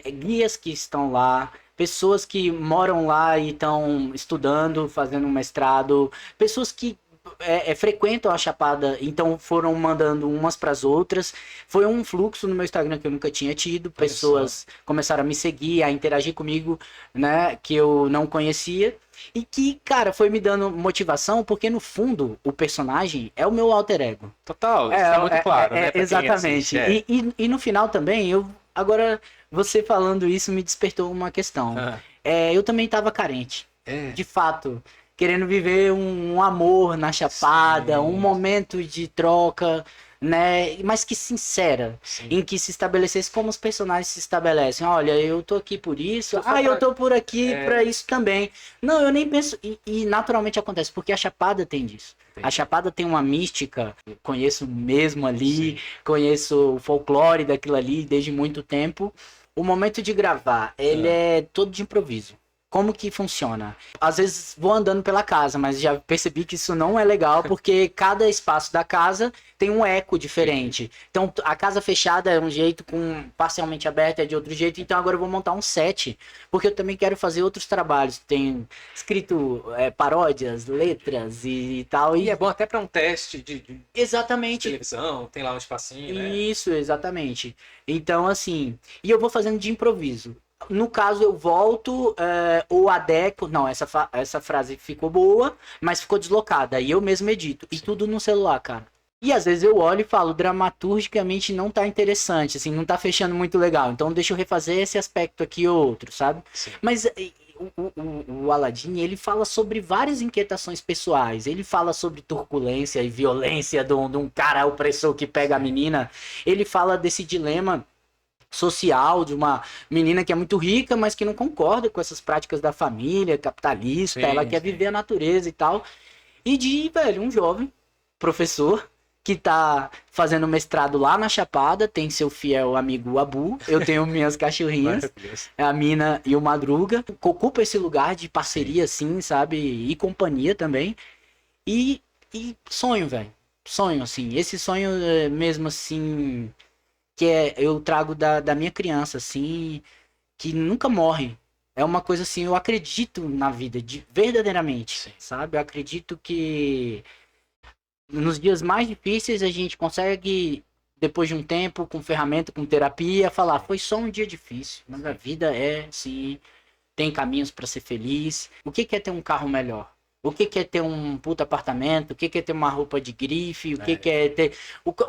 Guias que estão lá, pessoas que moram lá e estão estudando, fazendo um mestrado, pessoas que frequentam a Chapada, então foram mandando umas para as outras. Foi um fluxo no meu Instagram que eu nunca tinha tido. Pessoas começaram a me seguir, a interagir comigo, né, que eu não conhecia. E que, cara, foi me dando motivação, porque no fundo, o personagem é o meu alter ego. Total, isso é muito claro, né? Exatamente. E no final também, agora, você falando isso me despertou uma questão. Eu também estava carente, de fato, querendo viver um amor na Chapada, um momento de troca, né, mas que sincera, em que se estabelecesse como os personagens se estabelecem. Olha, eu tô aqui por isso, eu tô por aqui pra isso também. Não, eu nem penso, e naturalmente acontece, porque a Chapada tem disso. A Chapada tem uma mística, eu conheço mesmo ali, conheço o folclore daquilo ali desde muito tempo. O momento de gravar, ele é todo de improviso. Como que funciona? Às vezes vou andando pela casa, mas já percebi que isso não é legal, porque cada espaço da casa tem um eco diferente. Então, a casa fechada é um jeito, com parcialmente aberta é de outro jeito, então agora eu vou montar um set, porque eu também quero fazer outros trabalhos. Tem escrito paródias, letras e tal. E é bom até para um teste de Exatamente. televisão, tem lá um espacinho, né? Isso, exatamente. Então, assim, e eu vou fazendo de improviso. No caso, eu volto ou adequo. Não, essa frase ficou boa, mas ficou deslocada. E eu mesmo edito. E tudo no celular, cara. E às vezes eu olho e falo, dramaturgicamente não tá interessante, assim, não tá fechando muito legal. Então deixa eu refazer esse aspecto aqui ou outro, sabe? Sim. Mas o Aladdin, ele fala sobre várias inquietações pessoais. Ele fala sobre turbulência e violência de um cara opressor que pega a menina. Ele fala desse dilema social de uma menina que é muito rica, mas que não concorda com essas práticas da família capitalista, ela quer viver a natureza e tal. E de, velho, um jovem professor que tá fazendo mestrado lá na Chapada, tem seu fiel amigo Abu, eu tenho minhas cachorrinhas, a Mina e o Madruga, que ocupa esse lugar de parceria, assim, sabe, e companhia também. E sonho, velho, sonho, assim, esse sonho mesmo, assim, que eu trago da minha criança, assim, que nunca morre. É uma coisa assim, eu acredito na vida, verdadeiramente, Sim. sabe? Eu acredito que nos dias mais difíceis a gente consegue, depois de um tempo, com ferramenta, com terapia, falar, foi só um dia difícil, mas a vida sim, tem caminhos para ser feliz. O que é ter um carro melhor? O que é ter um puto apartamento? O que é ter uma roupa de grife? O que é ter...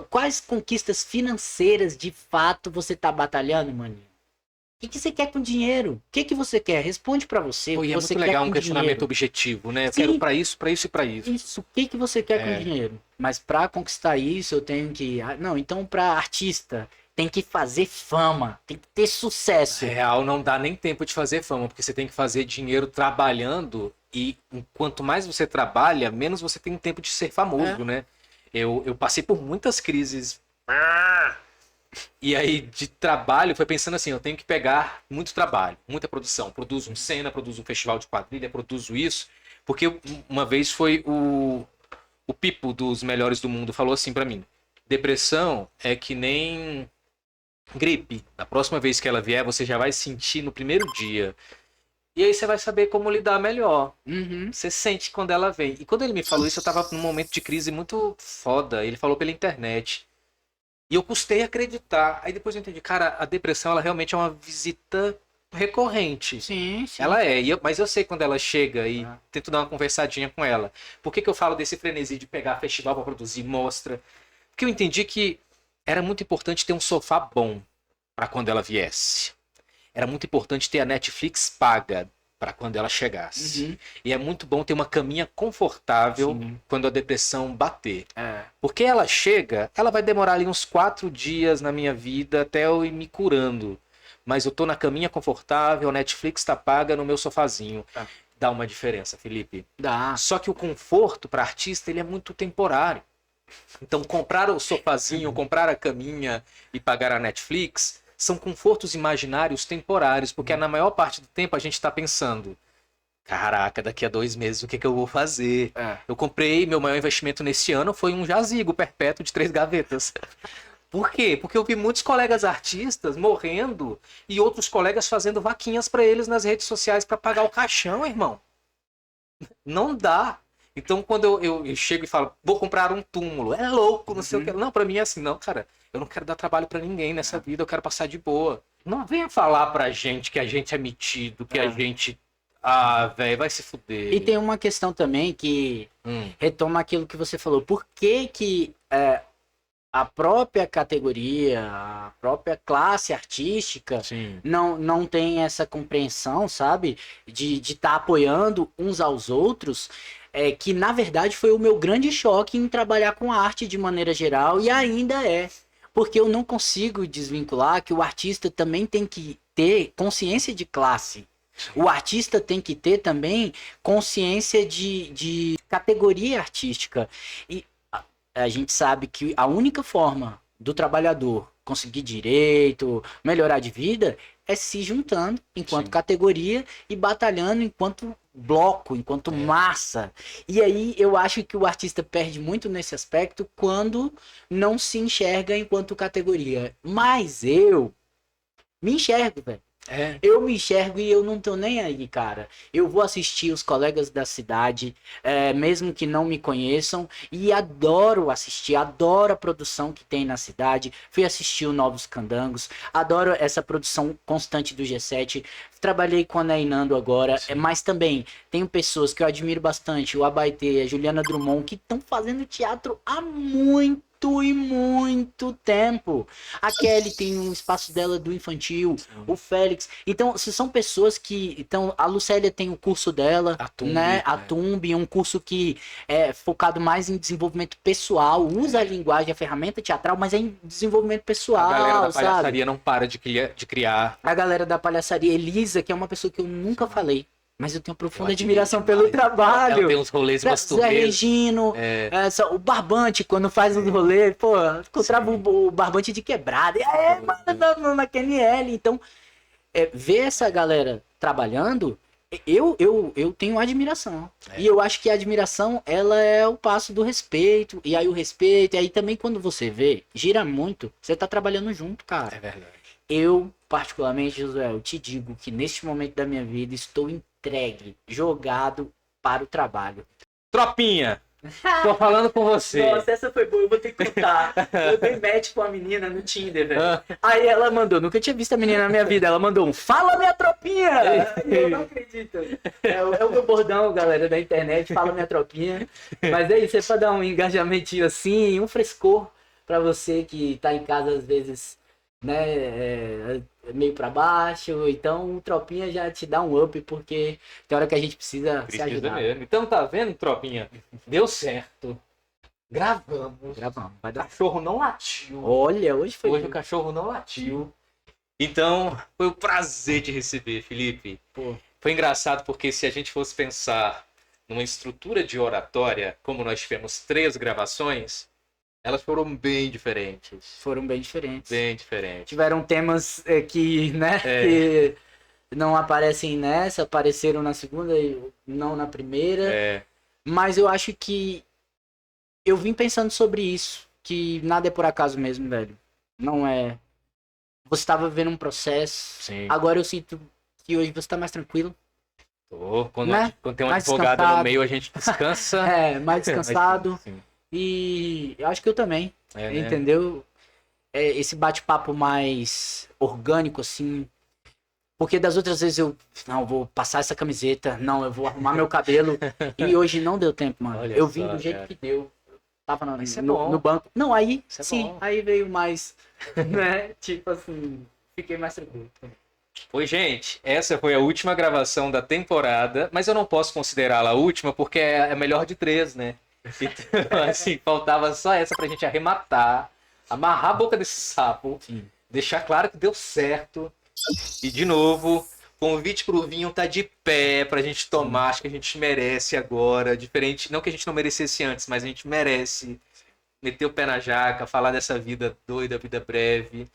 Quais conquistas financeiras de fato você tá batalhando, maninho? O que você quer com dinheiro? O que você quer? Responde pra você. Pô, O que é você muito quer legal com um questionamento dinheiro. objetivo, né? Eu Sim. quero pra isso e pra isso. Isso, o que você quer com dinheiro? Mas pra conquistar isso, eu tenho que... Não, então pra artista, tem que fazer fama, tem que ter sucesso. Real, não dá nem tempo de fazer fama, porque você tem que fazer dinheiro trabalhando e quanto mais você trabalha, menos você tem tempo de ser famoso, né? Eu passei por muitas crises. E aí, de trabalho, foi pensando assim, eu tenho que pegar muito trabalho, muita produção. Produzo um cena, produzo um festival de quadrilha, produzo isso. Porque uma vez foi o Pipo dos Melhores do Mundo falou assim pra mim, depressão é que nem gripe. Da próxima vez que ela vier, você já vai sentir no primeiro dia. E aí você vai saber como lidar melhor. Uhum. Você sente quando ela vem. E quando ele me falou isso, eu tava num momento de crise muito foda. Ele falou pela internet. E eu custei acreditar. Aí depois eu entendi, cara, a depressão ela realmente é uma visita recorrente. Sim, sim. Ela é, mas eu sei quando ela chega e tento dar uma conversadinha com ela. Por que eu falo desse frenesi de pegar festival pra produzir mostra? Porque eu entendi que era muito importante ter um sofá bom para quando ela viesse. Era muito importante ter a Netflix paga para quando ela chegasse. Uhum. E é muito bom ter uma caminha confortável quando a depressão bater. Porque ela chega, ela vai demorar ali uns 4 dias na minha vida até eu ir me curando. Mas eu tô na caminha confortável, a Netflix tá paga no meu sofazinho. Dá uma diferença, Felipe. Dá. Só que o conforto para artista ele é muito temporário. Então comprar o sofazinho, comprar a caminha e pagar a Netflix são confortos imaginários temporários, porque na maior parte do tempo a gente está pensando, caraca, daqui a 2 meses o que eu vou fazer? Eu comprei, meu maior investimento nesse ano foi um jazigo perpétuo de 3 gavetas. Por quê? Porque eu vi muitos colegas artistas morrendo e outros colegas fazendo vaquinhas para eles nas redes sociais para pagar o caixão, irmão. Não dá. Então, quando eu chego e falo, vou comprar um túmulo, é louco, não sei o que. Não, pra mim é assim, não, cara, eu não quero dar trabalho pra ninguém nessa vida, eu quero passar de boa. Não venha falar pra gente que a gente é metido, que a gente... Ah, velho, vai se fuder. E tem uma questão também que retoma aquilo que você falou. Por que a própria categoria, a própria classe artística não tem essa compreensão, sabe? De estar apoiando uns aos outros... que na verdade foi o meu grande choque em trabalhar com arte de maneira geral e ainda é, porque eu não consigo desvincular que o artista também tem que ter consciência de classe. O artista tem que ter também consciência de categoria artística. E a gente sabe que a única forma do trabalhador conseguir direito, melhorar de vida, é se juntando enquanto Sim. categoria e batalhando enquanto bloco, enquanto massa. E aí eu acho que o artista perde muito nesse aspecto quando não se enxerga enquanto categoria. Mas eu me enxergo, velho. Eu me enxergo e eu não tô nem aí, cara. Eu vou assistir os colegas da cidade, mesmo que não me conheçam, e adoro assistir, adoro a produção que tem na cidade. Fui assistir o Novos Candangos, adoro essa produção constante do G7. Trabalhei com a Nainando agora, mas também tenho pessoas que eu admiro bastante, o Abaetê, a Juliana Drummond, que estão fazendo teatro há muito e muito tempo. A Kelly tem um espaço dela do infantil, o Félix. Então, se são pessoas que. Então, a Lucélia tem o curso dela, A Tumbi, né? A né? Tumbi, um curso que é focado mais em desenvolvimento pessoal, usa a linguagem, a ferramenta teatral, mas é em desenvolvimento A pessoal, galera da sabe? palhaçaria não para de criar. A galera da palhaçaria, Elisa, que é uma pessoa que eu nunca falei, mas eu tenho profunda Eu admiração admiro pelo demais. trabalho. Ela tem uns rolês, umas Zé turnês. Regino, o Barbante, quando faz os rolês, pô, encontrava o Barbante de quebrada. E aí, mano, na QNL. Então, ver essa galera trabalhando, eu tenho admiração. E eu acho que a admiração, ela é o passo do respeito. E aí o respeito, e aí também quando você vê, gira muito, você tá trabalhando junto, cara. É verdade. Eu, particularmente, Josué, eu te digo que neste momento da minha vida estou entregue, jogado para o trabalho. Tropinha, tô falando com você. Nossa, essa foi boa, eu vou ter que contar. Eu dei match com a menina no Tinder, velho. Aí ela mandou, nunca tinha visto a menina na minha vida, ela mandou um fala minha tropinha! Eu não acredito. É o meu bordão, galera, da internet, fala minha tropinha. Mas é isso, é pra dar um engajamentinho assim, um frescor pra você que tá em casa às vezes, né, meio pra baixo. Então o tropinha já te dá um up, porque tem hora que a gente precisa se Precisa ajudar. mesmo. Então tá vendo, tropinha? Deu certo. Gravamos. Gravamos, vai O dar. cachorro não latiu. Olha, hoje foi. Hoje o cachorro não latiu. Então, foi um prazer te receber, Felipe. Pô. Foi engraçado porque se a gente fosse pensar numa estrutura de oratória, como nós tivemos 3 gravações, elas foram bem diferentes. Foram bem diferentes. Bem diferentes. Tiveram temas que, né, que não aparecem nessa, apareceram na segunda e não na primeira. É, Mas eu acho que eu vim pensando sobre isso, que nada é por acaso mesmo, velho. Não é. Você estava vivendo um processo. sim. Agora eu sinto que hoje você tá mais tranquilo. Quando, Né? quando tem um Mais advogado descansado. no meio, a gente descansa. Mais descansado. Mas, sim, E eu acho que eu também. é, né? Entendeu? Esse bate-papo mais orgânico, assim. Porque das outras vezes não, vou passar essa camiseta, não, eu vou arrumar meu cabelo. E hoje não deu tempo, mano. Olha Eu vim só, do jeito cara. que deu. Tava Isso é bom. no banco. Não, aí, Isso é sim, bom. aí veio mais, né? Tipo assim, fiquei mais tranquilo. Oi, gente, essa foi a última gravação da temporada, mas eu não posso considerá-la a última porque é a melhor de 3, né? Então, assim, faltava só essa pra gente arrematar, amarrar a boca desse sapo, Sim. deixar claro que deu certo. E, de novo, convite pro vinho tá de pé pra gente tomar, acho que a gente merece agora, diferente, não que a gente não merecesse antes, mas a gente merece meter o pé na jaca, falar dessa vida doida, vida breve.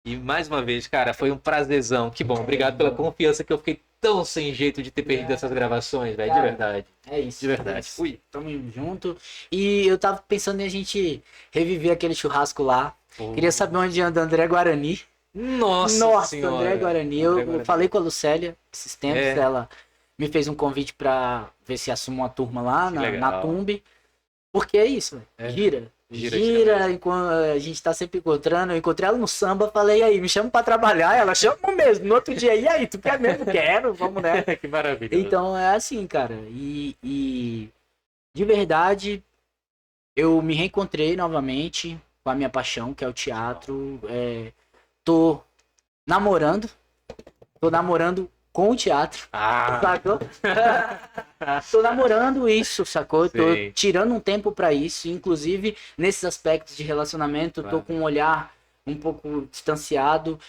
E mais uma vez, cara, foi um prazerzão. Que bom, obrigado pela confiança que eu fiquei tão sem jeito de ter perdido essas gravações, velho, de Cara, verdade. É isso. De verdade. é isso. Fui. Tamo junto. E eu tava pensando em a gente reviver aquele churrasco lá. Queria saber onde anda André Guarani. Nossa senhora. André Guarani. André Eu Guarani. falei com a Lucélia esses tempos. É. Ela me fez um convite pra ver se assumo uma turma lá Que na legal. Tumbi. Porque é isso, velho. É. Gira. Gira Gira, a gente tá sempre encontrando. Eu encontrei ela no samba, falei, e aí, me chama pra trabalhar. Ela chama mesmo. No outro dia, e aí, tu quer mesmo? Quero, vamos, né? Que maravilha. Então é assim, cara. E de verdade, eu me reencontrei novamente com a minha paixão, que é o teatro. Tô namorando. Tô namorando com o teatro. Sacou? Tô namorando isso, sacou? Tô Sei. tirando um tempo pra isso. Inclusive, nesses aspectos de relacionamento, Claro. tô com um olhar um pouco distanciado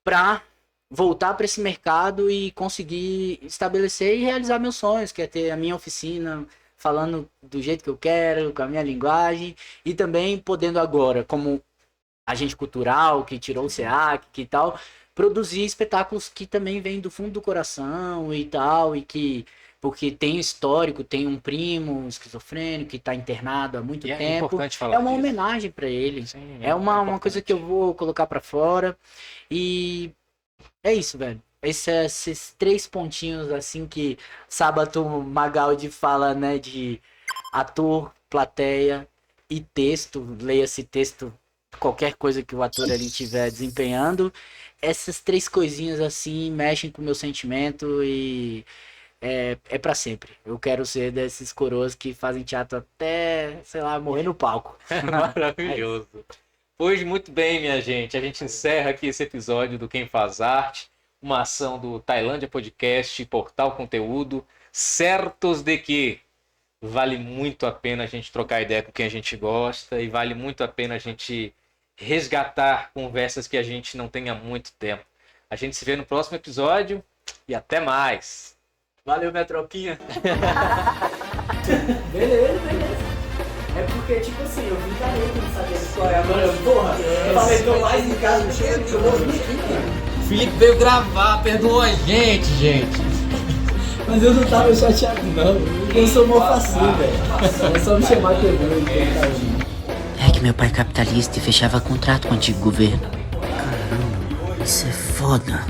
pra voltar pra esse mercado e conseguir estabelecer e realizar meus sonhos, que é ter a minha oficina falando do jeito que eu quero, com a minha linguagem, e também podendo agora, como agente cultural, que tirou o SEAC, que tal, produzir espetáculos que também vêm do fundo do coração e tal, e que, porque tem histórico, tem um primo esquizofrênico que está internado há muito E é tempo. importante falar É uma disso. homenagem para ele. Sim, É uma importante. coisa que eu vou colocar para fora. E é isso, velho. Esses 3 pontinhos, assim, que Sábato Magaldi fala, né, de ator, plateia e texto, leia-se texto, qualquer coisa que o ator ali estiver desempenhando. Essas 3 coisinhas, assim, mexem com o meu sentimento e é para sempre. Eu quero ser desses coroas que fazem teatro até, sei lá, morrer no palco. Maravilhoso. Pois muito bem, minha gente. A gente encerra aqui esse episódio do Quem Faz Arte, uma ação do Tailândia Podcast e Portal Conteúdo, certos de que vale muito a pena a gente trocar ideia com quem a gente gosta e vale muito a pena a gente resgatar conversas que a gente não tem há muito tempo. A gente se vê no próximo episódio e até mais. Valeu, minha tropinha. Beleza. É porque, tipo assim, eu vim também não sabia qual é. Agora, porra, eu falei, tô mais em casa do que eu vou vir aqui, cara. O Felipe veio gravar, perdoa a gente. Mas eu não tava chateado, não. Eu sou mó facinho, velho. É só me chamar que eu vou. É que meu pai é capitalista e fechava contrato com o antigo governo. Caramba, isso é foda.